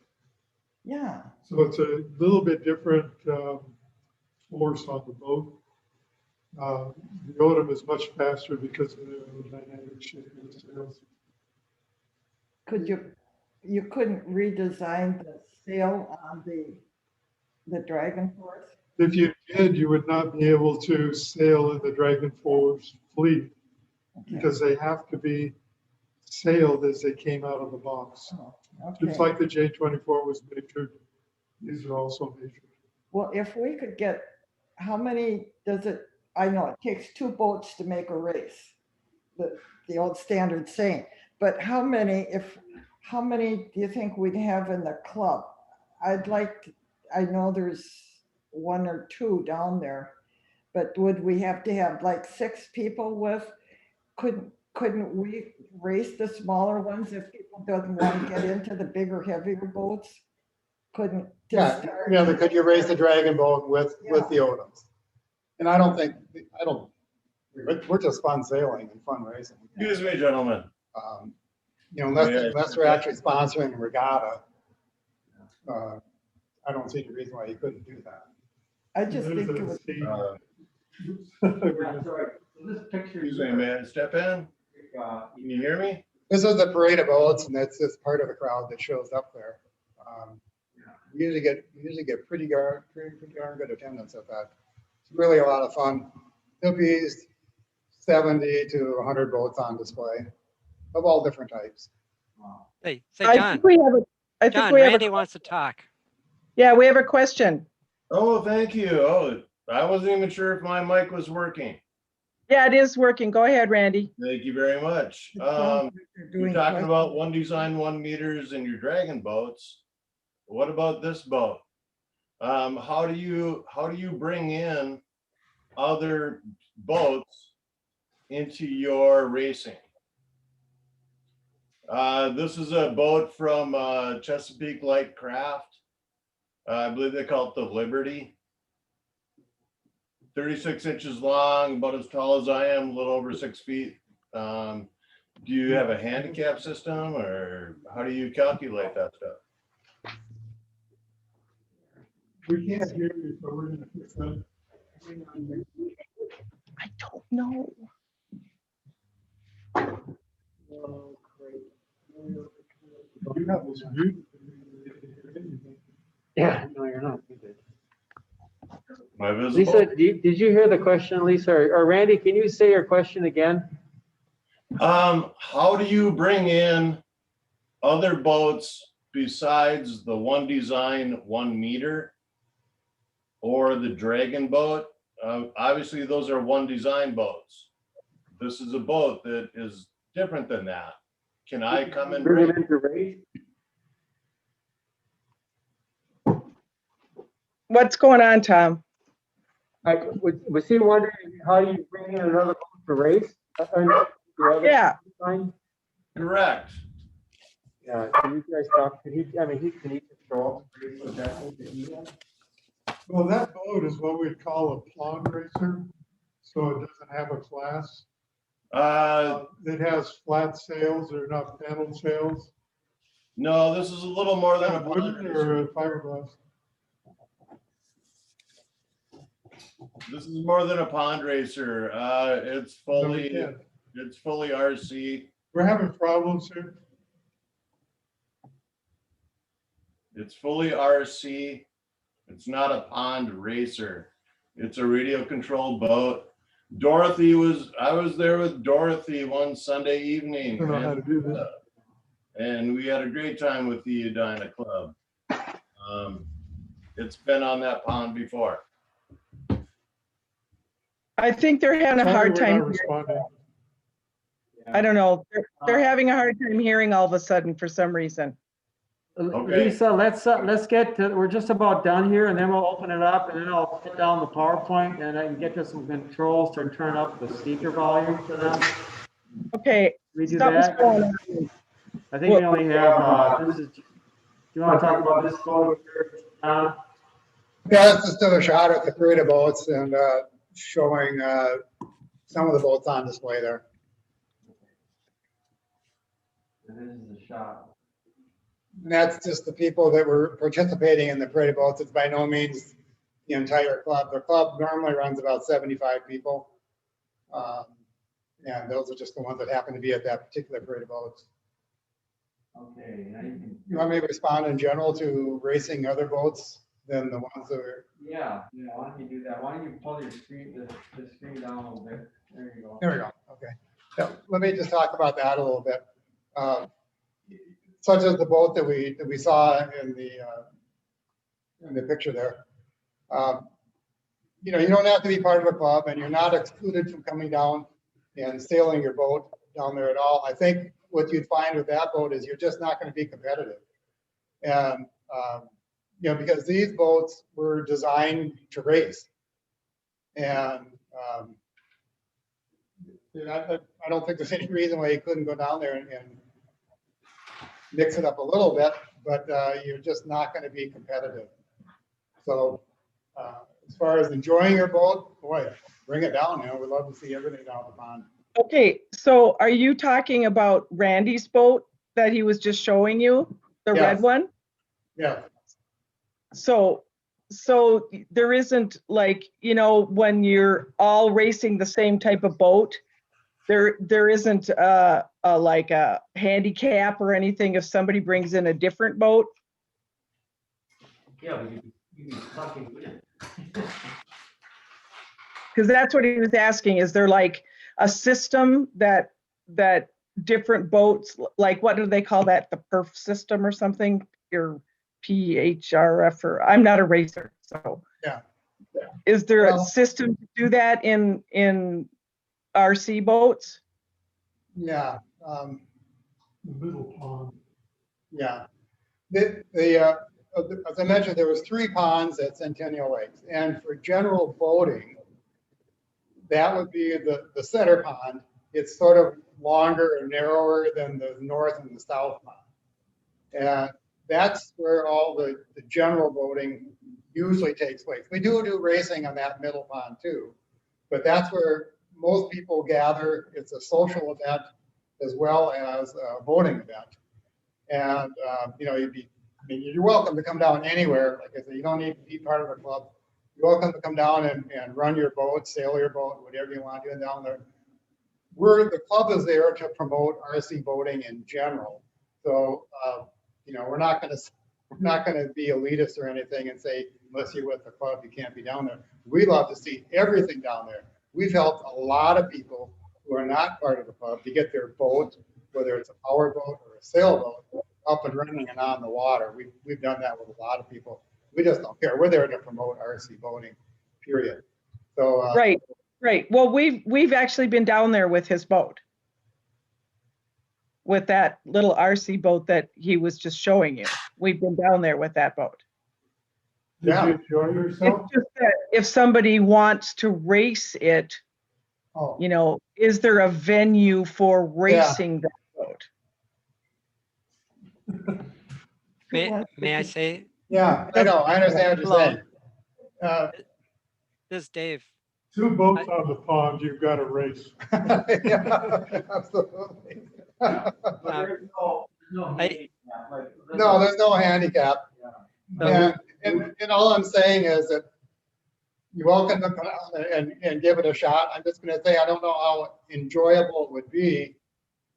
Yeah. So it's a little bit different force on the boat. The Odom is much faster because of the dynamic shape of the sails. You couldn't redesign the sail on the Dragon Force? If you did, you would not be able to sail in the Dragon Force fleet because they have to be sailed as they came out of the box. Just like the J24 was measured, these are also measured. Well, if we could get, how many does it, I know it takes two boats to make a race, the old standard saying, but how many do you think we'd have in the club? I'd like, I know there's one or two down there, but would we have to have like 6 people with? Couldn't we race the smaller ones if people doesn't want to get into the bigger, heavier boats? Couldn't. Yeah, could you race the dragon boat with the Odoms? And I don't, we're just fun sailing and fun racing. Excuse me, gentlemen. Unless we're actually sponsoring a regatta, I don't see any reason why you couldn't do that. I just think it was. This picture. Excuse me, man, step in. Can you hear me? This is the parade of boats, and that's just part of the crowd that shows up there. We usually get pretty darn good attendance at that. It's really a lot of fun. There'll be 70 to 100 boats on display of all different types. Wow. Hey, I John. think we have a, I think John, we have Randy a, wants to talk. yeah, we have a question. Oh, thank you. Oh, I wasn't even sure if my mic was working. Yeah, it is working. Go ahead, Randy. Thank you very much. You're talking about one design, 1 meters in your dragon boats. What about this boat? How do you bring in other boats into your racing? This is a boat from Chesapeake Light Craft. I believe they call it the Liberty. 36 inches long, about as tall as I am, a little over 6 feet. Do you have a handicap system, or how do you calculate that stuff? We can't hear you, so we're gonna fix that. I don't know. You have this mute. Yeah, no, you're not. Am I visible? Lisa, did you hear the question, Lisa? Or Randy, can you say your question again? How do you bring in other boats besides the one design, 1 meter or the dragon boat? Obviously, those are one design boats. This is a boat that is different than that. Can I come and Bring bring? them into race? What's going on, Tom? Was he wondering how you bring in another boat to race? Yeah. Correct. Yeah, can you guys talk? Can he control? Well, that boat is what we'd call a pond racer, so it doesn't have a class. It has flat sails or not paddle sails. No, this is a little more than a wooden pond or racer. a fiberglass. This is more than a pond racer. It's fully RC. We're having problems here. It's fully RC. It's not a pond racer. It's a radio controlled boat. I was there with Dorothy one Sunday evening. I don't know how to do this. And we had a great time with the Edina Club. It's been on that pond before. I think they're having a hard Sorry, we're time. not responding. I don't know. They're having a hard time hearing all of a sudden for some reason. Okay. Lisa, let's get to, we're just about done here, and then we'll open it up, and then I'll put down the PowerPoint, and I can get to some controls to turn up the speaker volume for them. Okay. We do Something's that. going on. I think we only have, do you want to talk about this photo here? Yeah, that's just another shot at the parade of boats and showing some of the boats on display there. And this is a shot. And that's just the people that were participating in the parade of boats. It's by no means the entire club. The club normally runs about 75 people. And those are just the ones that happen to be at that particular parade of boats. Okay. You want me to respond in general to racing other boats than the ones that are? Yeah, why don't you do that? Why don't you pull your screen, the screen down a little bit? There you go. There we go. Okay. So let me just talk about that a little bit. Such as the boat that we saw in the picture there. You don't have to be part of a club, and you're not excluded from coming down and sailing your boat down there at all. I think what you'd find with that boat is you're just not going to be competitive. And you know, because these boats were designed to race. And I don't think there's any reason why you couldn't go down there and mix it up a little bit, but you're just not going to be competitive. So as far as enjoying your boat, boy, bring it down. You know, we'd love to see everything down the pond. Okay, so are you talking about Randy's boat that he was just showing you, the red Yes. one? Yeah. So there isn't, like, you know, when you're all racing the same type of boat, there isn't like a handicap or anything if somebody brings in a different boat? Yeah, but you can fucking win. Because that's what he was asking. Is there like a system that different boats, like, what do they call that? The perf system or something? Your PHRF, or I'm not a racer, so. Yeah. Is there a Well- system to do that in RC boats? Yeah. The middle pond. Yeah. As I mentioned, there was 3 ponds at Centennial Lakes, and for general boating, that would be the center pond. It's sort of longer and narrower than the north and the south pond. And that's where all the general boating usually takes place. We do racing on that middle pond too, but that's where most people gather. It's a social event as well as a boating event. And, you know, you're welcome to come down anywhere. Like I said, you don't need to be part of a club. You're welcome to come down and run your boat, sail your boat, whatever you want to do down there. The club is there to promote RC boating in general. So, you know, we're not going to be elitist or anything and say, unless you're with the club, you can't be down there. We love to see everything down there. We've helped a lot of people who are not part of the club to get their boat, whether it's a power boat or a sailboat, up and running and on the water. We've done that with a lot of people. We just don't care. We're there to promote RC boating, period. So Right. Well, we've actually been down there with his boat, with that little RC boat that he was just showing you. We've been down there with that boat. Did Yeah. you enjoy yourself? It's just that if somebody wants to race it, Oh, you know, is there a venue for racing that boat? May I say, yeah, I know. I understand what you're saying. this is Dave. 2 boats on the pond, you've got to race. Yeah, absolutely. No, No, there's no handicap. And all I'm saying is that you're welcome to come out and give it a shot. I'm just going to say, I don't know how enjoyable it would be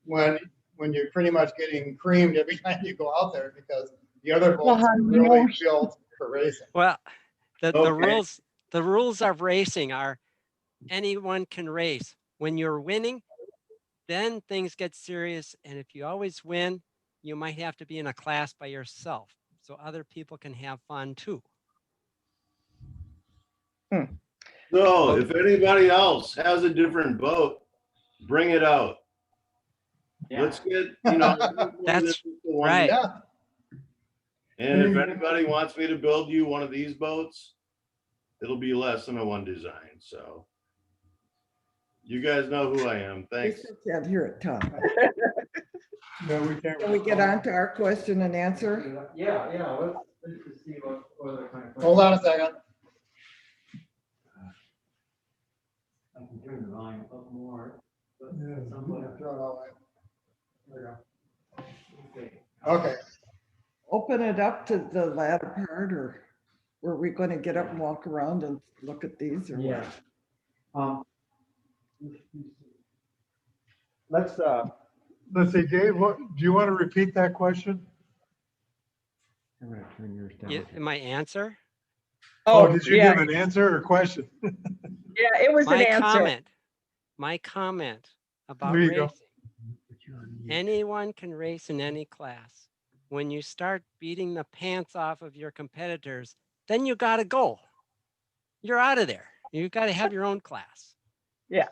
when you're pretty much getting creamed every time you go out there, because the other boats are really built for racing. Well, the Okay. rules of racing are anyone can race. When you're winning, then things get serious. And if you always win, you might have to be in a class by yourself so other people can have fun too. So if anybody else has a different boat, bring it out. Let's get, you know. That's one right. Yeah. And if anybody wants me to build you one of these boats, it'll be less than a one design. So you guys know who I am. We Thanks. still can't hear it, Tom. No, we can't. Can we get on to our question and answer? Yeah, let's just see what other kind of. Hold on a second. I can turn the volume up more. But Yeah. somewhat. Throw it all There we go. Okay. Okay. Open it up to the latter part, or were we going to get up and walk around and look at these, or Yeah. what? Let's see, Dave, do you want to repeat that question? I'm gonna turn yours down. My answer? Oh, did you yeah, give an answer or question? yeah, it was an My answer. comment about There you go. racing. Anyone can race in any class. When you start beating the pants off of your competitors, then you got to go. You're out of there. You got to have your own class. Yeah.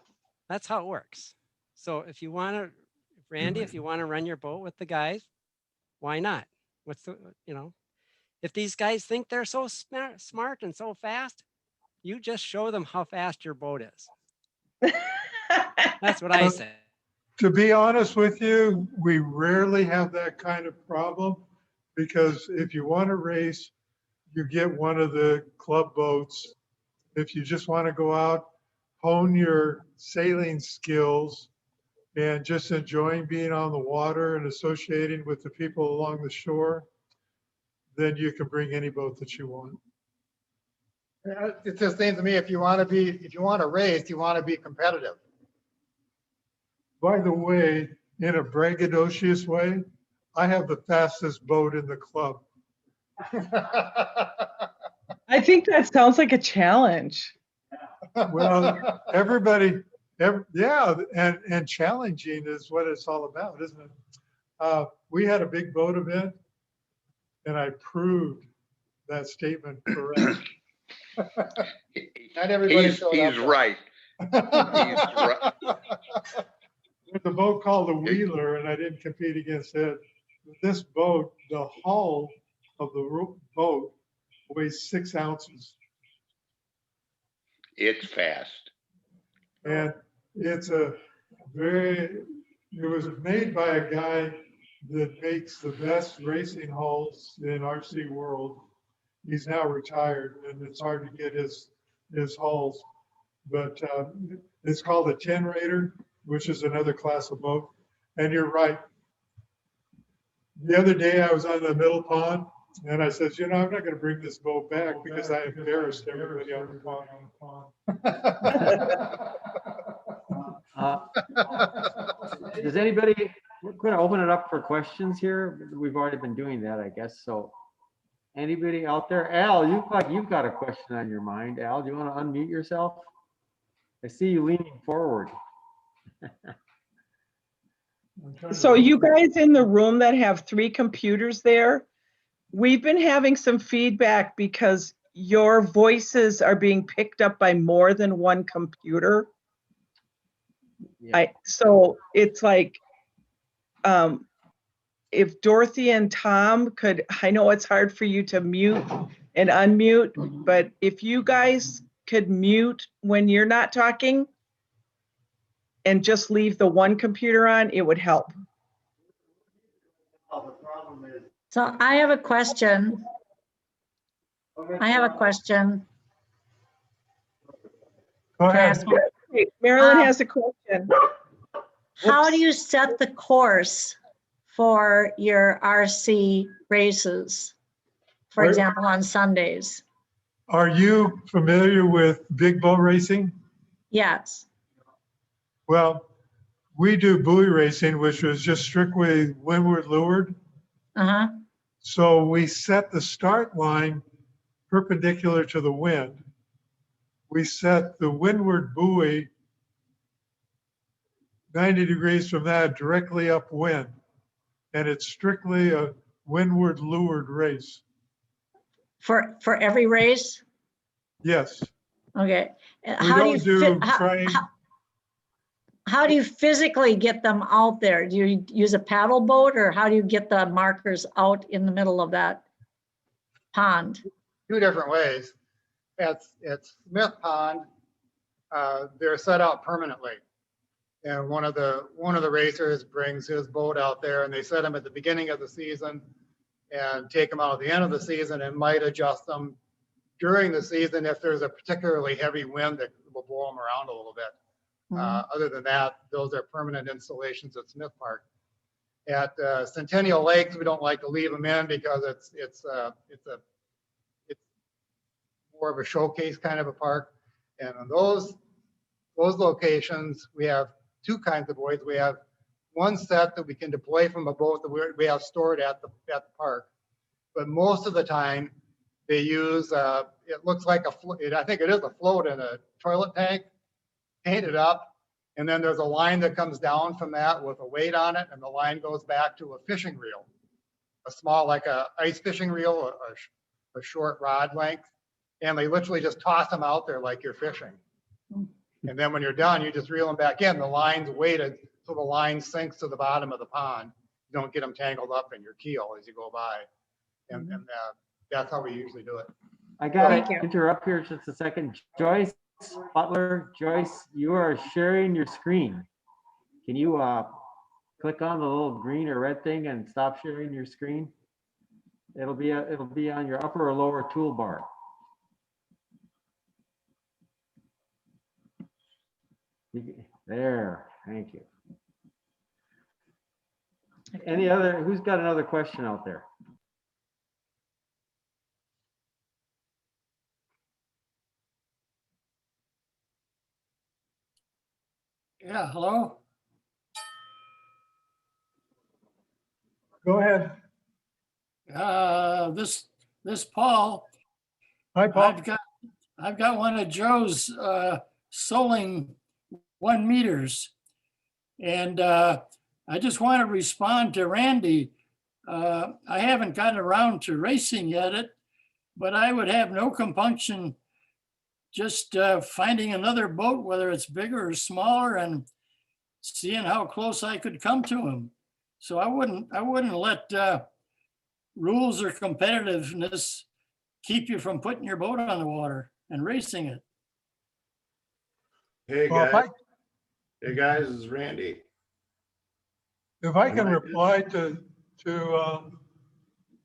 That's how it works. So if you want to, Randy, if you want to run your boat with the guys, why not? What's the, you know, If these guys think they're so smart and so fast, you just show them how fast your boat is. That's what I say. To be honest with you, we rarely have that kind of problem because if you want to race, you get one of the club boats. If you just want to go out, hone your sailing skills and just enjoying being on the water and associating with the people along the shore, then you can bring any boat that you want. It's the same to me. If you want to race, you want to be competitive. By the way, in a braggadocious way, I have the fastest boat in the club. I think that sounds like a challenge. Well, everybody, yeah, and challenging is what it's all about, isn't it? We had a big boat event, and I proved that statement correct. Not everybody showed up. He's right. He's right. With a boat called the Wheeler, and I didn't compete against it. This boat, the hull of the boat weighs 6 ounces. It's fast. And it's it was made by a guy that makes the best racing hulls in RC world. He's now retired, and it's hard to get his hulls. But it's called a 10 Raider, which is another class of boat. And you're right. The other day I was on the middle pond, and I said, you know, I'm not going to bring this boat back because I embarrassed everybody on the pond. Does anybody, we're going to open it up for questions here. We've already been doing that, I guess. So anybody out there? Al, you look like you've got a question on your mind. Al, do you want to unmute yourself? I see you leaning forward. So you guys in the room that have 3 computers there, we've been having some feedback because your voices are being picked up by more than one computer. Yeah. So it's like, if Dorothy and Tom could, I know it's hard for you to mute and unmute, but if you guys could mute when you're not talking and just leave the one computer on, it would help. So I have a question. I have a question. Go Can I ahead. ask one? Marilyn has a question. How do you set the course for your RC races? For Where- example, on Sundays? Are you familiar with big boat racing? Yes. Well, we do buoy racing, which was just strictly windward leeward. Uh-huh. So we set the start line perpendicular to the wind. We set the windward buoy 90 degrees from that directly upwind. And it's strictly a windward leeward race. For every race? Yes. Okay. We don't do train. How do you physically get them out there? Do you use a paddle boat, or how do you get the markers out in the middle of that pond? 2 different ways. At Smith Pond, they're set out permanently. And one of the racers brings his boat out there, and they set them at the beginning of the season and take them out at the end of the season, and might adjust them during the season if there's a particularly heavy wind that will blow them around a little bit. Other than that, those are permanent installations at Smith Park. At Centennial Lakes, we don't like to leave them in because it's more of a showcase kind of a park. And on those locations, we have 2 kinds of buoys. We have one set that we can deploy from a boat that we have stored at the park. But most of the time, they use it looks like I think it is a float in a toilet tank, painted up, and then there's a line that comes down from that with a weight on it, and the line goes back to a fishing reel, a small, like a ice fishing reel, a short rod length, and they literally just toss them out there like you're fishing. And then when you're done, you just reel them back in. The line's weighted so the line sinks to the bottom of the pond. You don't get them tangled up in your keel as you go by. And That's how we usually do it. I got Thank to you. interrupt here just a second. Joyce Butler, Joyce, you are sharing your screen. Can you click on the little green or red thing and stop sharing your screen? It'll be on your upper or lower toolbar. There, thank you. Any other, who's got another question out there? Yeah, hello? Go ahead. This Paul. Hi, Paul. I've got one of Joe's Soling 1 meters. And I just want to respond to Randy. I haven't gotten around to racing yet, but I would have no compunction just finding another boat, whether it's bigger or smaller, and seeing how close I could come to him. So I wouldn't let rules or competitiveness keep you from putting your boat on the water and racing it. Hey Well, guys. Hey guys, this is Randy. if I can reply to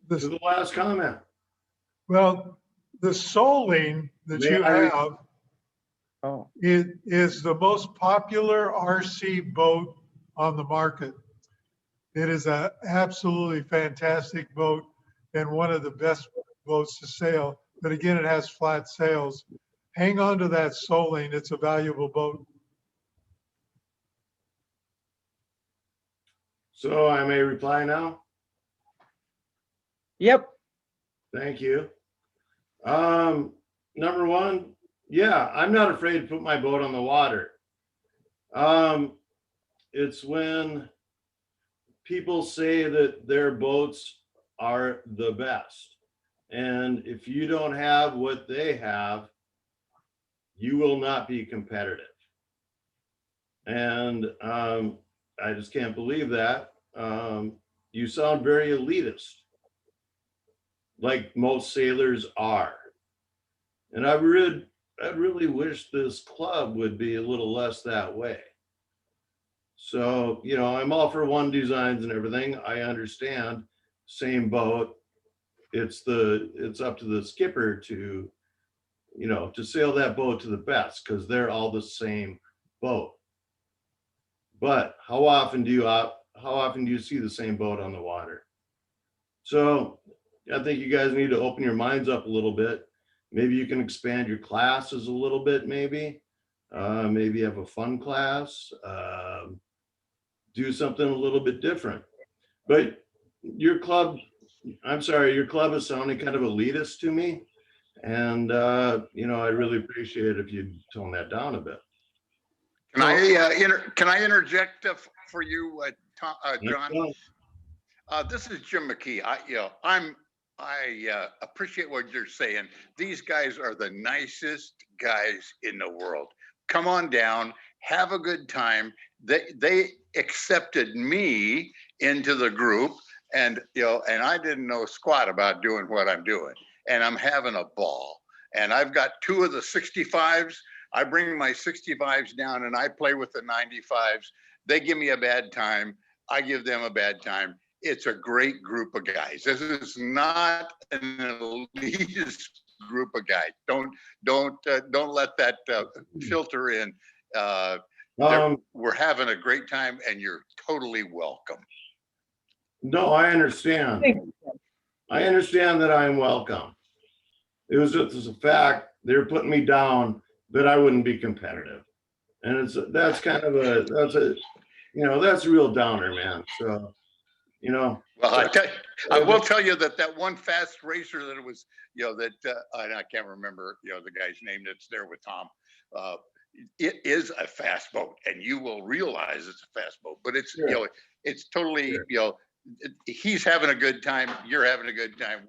this, the last comment. Well, the Soling that you have is the most popular RC boat on the market. It is an absolutely fantastic boat and one of the best boats to sail. But again, it has flat sails. Hang on to that Soling. It's a valuable boat. So I may reply now? Yep. Thank you. Number one, yeah, I'm not afraid to put my boat on the water. It's when people say that their boats are the best. And if you don't have what they have, you will not be competitive. And I just can't believe that. You sound very elitist, like most sailors are. And I really wish this club would be a little less that way. So, you know, I'm all for one designs and everything. I understand, same boat. It's up to the skipper to, you know, to sail that boat to the best, because they're all the same boat. But how often do you see the same boat on the water? So I think you guys need to open your minds up a little bit. Maybe you can expand your classes a little bit, maybe have a fun class, do something a little bit different. But your club is sounding kind of elitist to me. And, you know, I'd really appreciate it if you'd tone that down a bit. Can I interject for you, John? This is Jim McKee. I appreciate what you're saying. These guys are the nicest guys in the world. Come on down, have a good time. They accepted me into the group, and I didn't know squat about doing what I'm doing, and I'm having a ball. And I've got 2 of the 65s. I bring my 65s down and I play with the 95s. They give me a bad time. I give them a bad time. It's a great group of guys. This is not an elitist group of guys. Don't let that filter in. We're having a great time, and you're totally welcome. No, I understand. I understand that I'm welcome. It was just a fact they're putting me down that I wouldn't be competitive, and that's a real downer, man. So. You know, well, I will tell you that one fast racer that was, I can't remember, the guy's name that's there with Tom. It is a fast boat, and you will realize it's a fast boat. But it's it's totally he's having a good time. You're having a good time.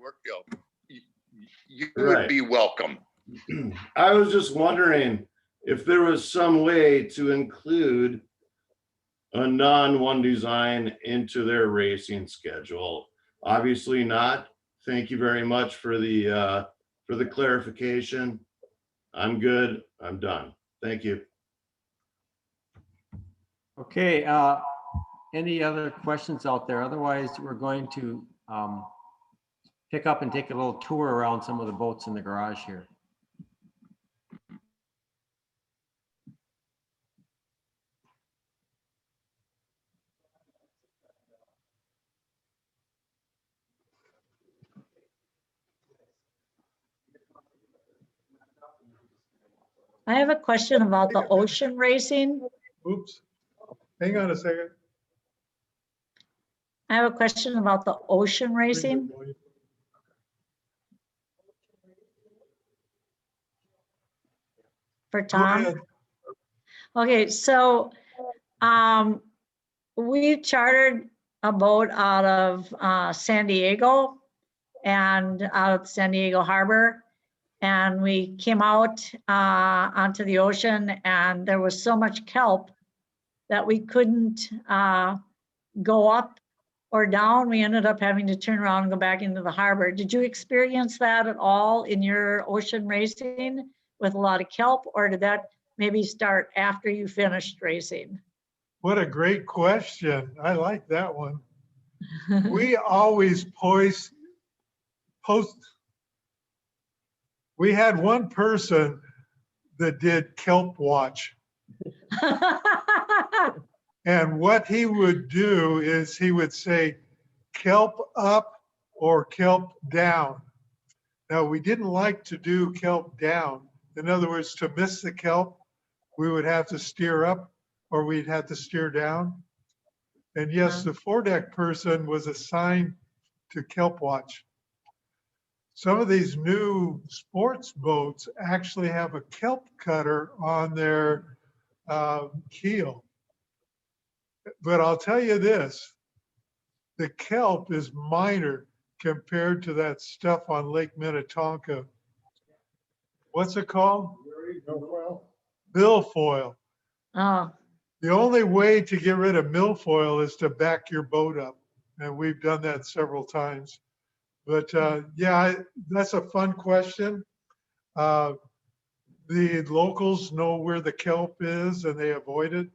You would be welcome. I was just wondering if there was some way to include a non-one design into their racing schedule. Obviously not. thank you very much for the clarification. I'm good. I'm done. Thank you. Okay, any other questions out there? Otherwise, we're going to pick up and take a little tour around some of the boats in the garage here. I have a question about the ocean racing. Oops, hang on a second. I have a question about the ocean racing. For Tom. Okay, so we chartered a boat out of San Diego and out of San Diego Harbor. And we came out onto the ocean, and there was so much kelp that we couldn't go up or down. We ended up having to turn around and go back into the harbor. Did you experience that at all in your ocean racing with a lot of kelp, or did that maybe start after you finished racing? What a great question. I like that one. We always we had one person that did kelp watch. And what he would do is he would say kelp up or kelp down. Now, we didn't like to do kelp down. In other words, to miss the kelp, we would have to steer up or we'd have to steer down. And yes, the foredeck person was assigned to kelp watch. Some of these new sports boats actually have a kelp cutter on their keel. But I'll tell you this, the kelp is minor compared to that stuff on Lake Minnetonka. What's it called? Milfoil. Milfoil. Oh. The only way to get rid of milfoil is to back your boat up. And we've done that several times. But yeah, that's a fun question. The locals know where the kelp is and they avoid it.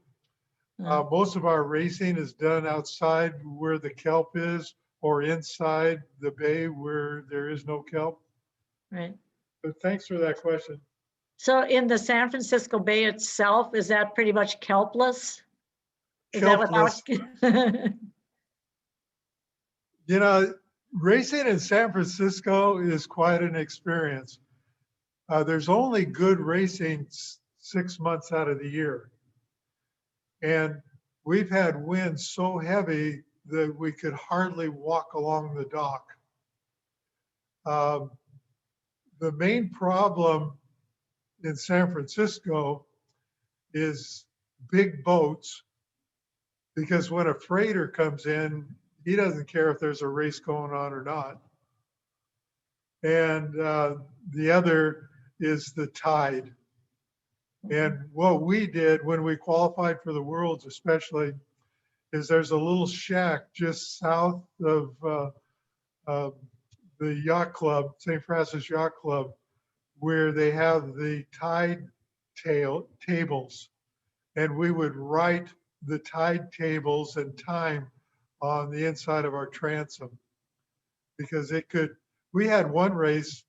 Most of our racing is done outside where the kelp is or inside the bay where there is no kelp. Right. But thanks for that question. So in the San Francisco Bay itself, is that pretty much kelpless? Is that without? You know, racing in San Francisco is quite an experience. There's only good racing 6 months out of the year. And we've had winds so heavy that we could hardly walk along the dock. The main problem in San Francisco is big boats, because when a freighter comes in, he doesn't care if there's a race going on or not. And the other is the tide. And what we did when we qualified for the Worlds especially, is there's a little shack just south of the yacht club, St. Francis Yacht Club, where they have the tide tables. And we would write the tide tables and time on the inside of our transom, because we had one race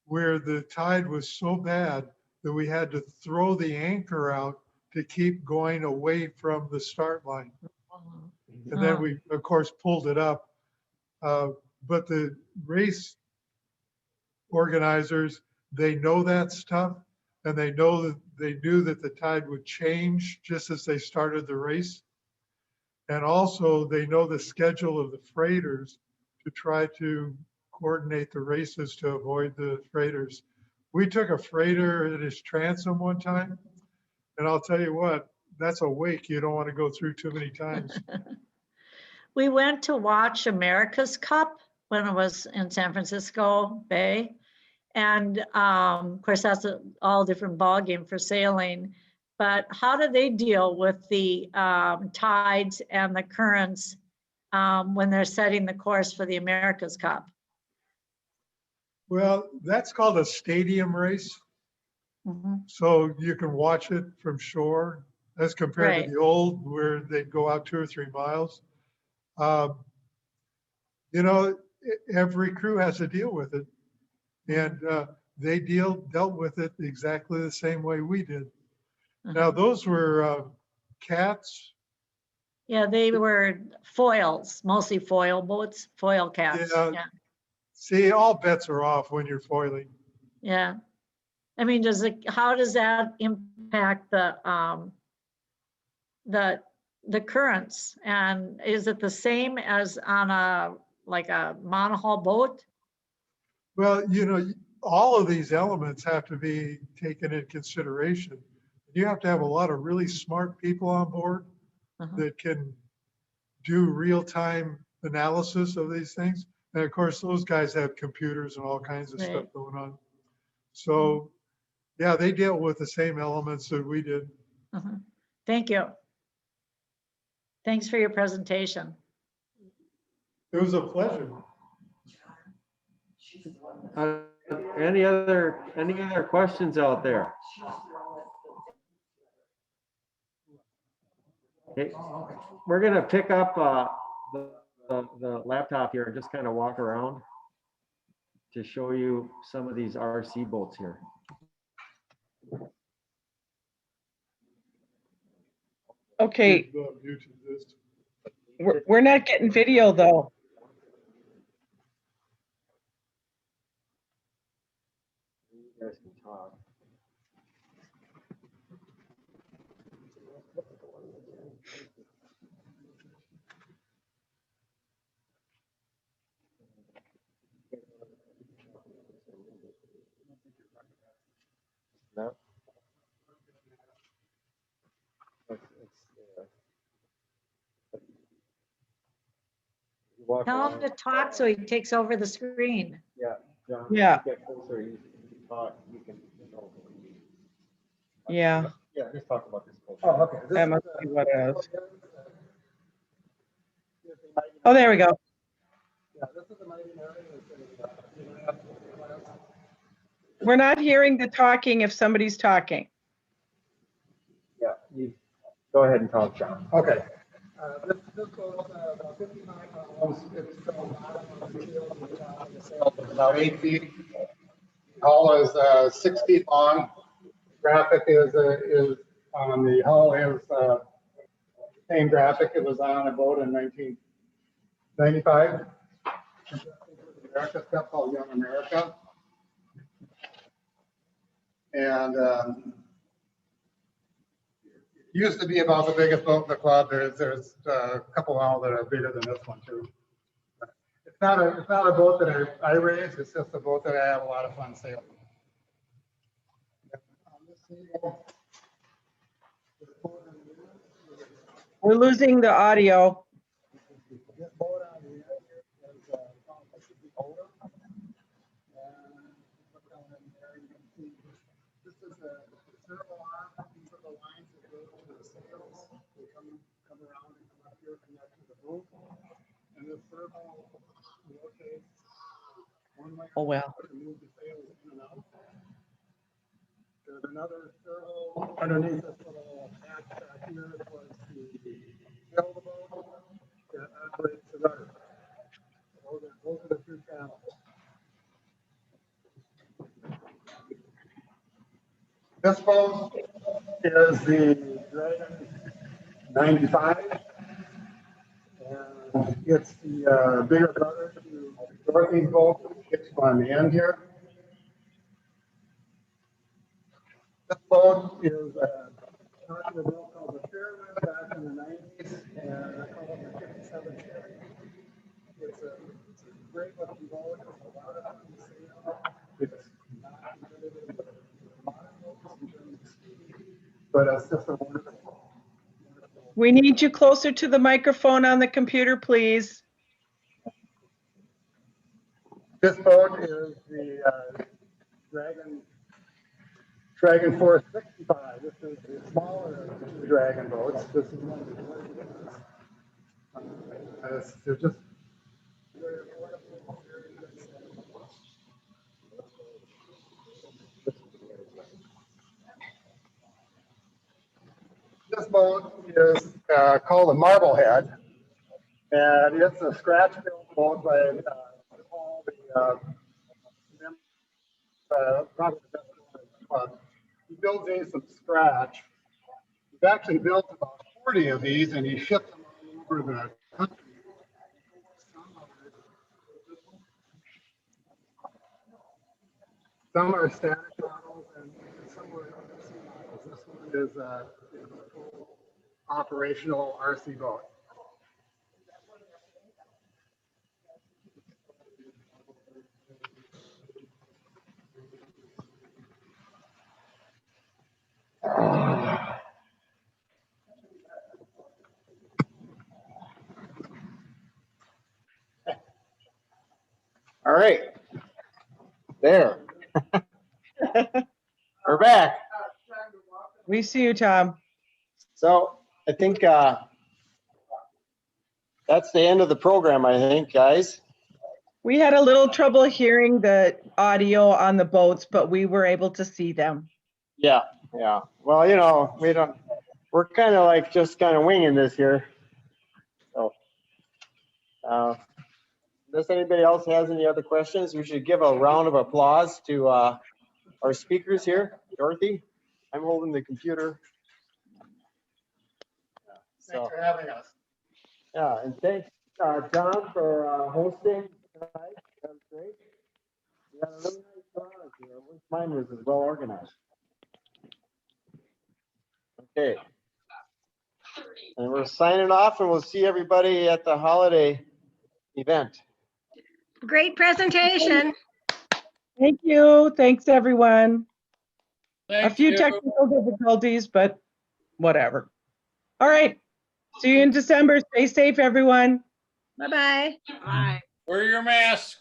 where the tide was so bad that we had to throw the anchor out to keep going away from the start line. And then we, of course, pulled it up. But the race organizers, they know that stuff, and they know that they knew that the tide would change just as they started the race. And also they know the schedule of the freighters to try to coordinate the races to avoid the freighters. We took a freighter at his transom one time, and I'll tell you what, that's a wake you don't want to go through too many times. We went to watch America's Cup when it was in San Francisco Bay. And of course, that's a all different ballgame for sailing. But how do they deal with the tides and the currents when they're setting the course for the America's Cup? Well, that's called a stadium race. Mhm. So you can watch it from shore as compared Right. to the old where they'd go out 2 or 3 miles. Um, You know, every crew has to deal with it. And they dealt with it exactly the same way we did. Now, those were cats. Yeah, they were foils, mostly foil boats, foil cats. Yeah. Yeah, See, all bets are off when you're foiling. yeah. I mean, how does that impact the currents? And is it the same as on like a monohull boat? Well, you know, all of these elements have to be taken in consideration. You have to have a lot of really smart people on board that can do real-time analysis of these things. And of course, those guys have computers and all kinds of stuff Right. going on. So yeah, they deal with the same elements that we did. Thank you. Thanks for your presentation. It was a pleasure. Any other questions out there? Okay, we're gonna pick up the laptop here and just kind of walk around to show you some of these RC boats here. Okay. We're not getting video though. You guys can talk. No. Tell him to talk so he takes over the screen. Yeah, John. Yeah. Get closer. You can talk. You can. Yeah. Yeah, just talk about this. Oh, okay. That must be what it is. Oh, there we go. Yeah, this is the mighty Mary. We're not hearing the talking if somebody's talking. Yeah, you go ahead and talk, John. Okay. This goes about 59 pounds. It's from bottom of the field to the top of the sail. It's about 8 feet. Hull is 6 feet long. Graphic is on the hull is same graphic it was on a boat in 1995. America stuff called Young America. And it used to be about the biggest boat in the club. There's a couple now that are bigger than this one too. It's not a boat that I race. It's just a boat that I have a lot of fun sailing. We're losing the audio. This boat on the end here is the older. This is a servo arm. These are the lines that go to the sails. They come around and come up here, connect to the boom. And this servo rotates one way Oh, well. to move the sails in and out. There's another servo underneath this little hatch back here towards the tail of the boat that operates the rudder. Those are the two channels. This boat is the Dragon 95. And it's the bigger brother to Dorothy's boat. It's on the end here. This boat is a boat called the Fairwind back in the 90s, and I call it the 57 Cherry. It's a great looking boat. It's a lot of fun to sail. It's not competitive with modern boats in terms of speed, but it's just a wonderful. We need you closer to the microphone on the computer, please. This boat is the Dragon 465. This is the smaller Dragon boats. This is one of the larger ones. They're just very affordable, very good. this boat is called a Marblehead. And it's a scratch built boat by all the probably the best one in the club. He builds these from scratch. He's actually built about 40 of these and he shipped them all over the country. Some are static models and some are RC models. This one is a full operational RC boat. All right, there. We're back. We see you, Tom. So I think that's the end of the program, I think, guys. We had a little trouble hearing the audio on the boats, but we were able to see them. Yeah, yeah. Well, you know, we're kind of like just kind of winging this here. So, unless anybody else has any other questions, we should give a round of applause to our speakers here. Dorothy, I'm holding the computer. Thanks for having us. Yeah, and thanks, John, for hosting tonight. That was great. You got a really nice drawing here. I wish mine was as well organized. Okay. And we're signing off, and we'll see everybody at the holiday event. Great presentation. Thank you. Thanks, everyone. Thank A few you. technical difficulties, but whatever. All right. See you in December. Stay safe, everyone. Bye-bye. Bye. Wear your mask.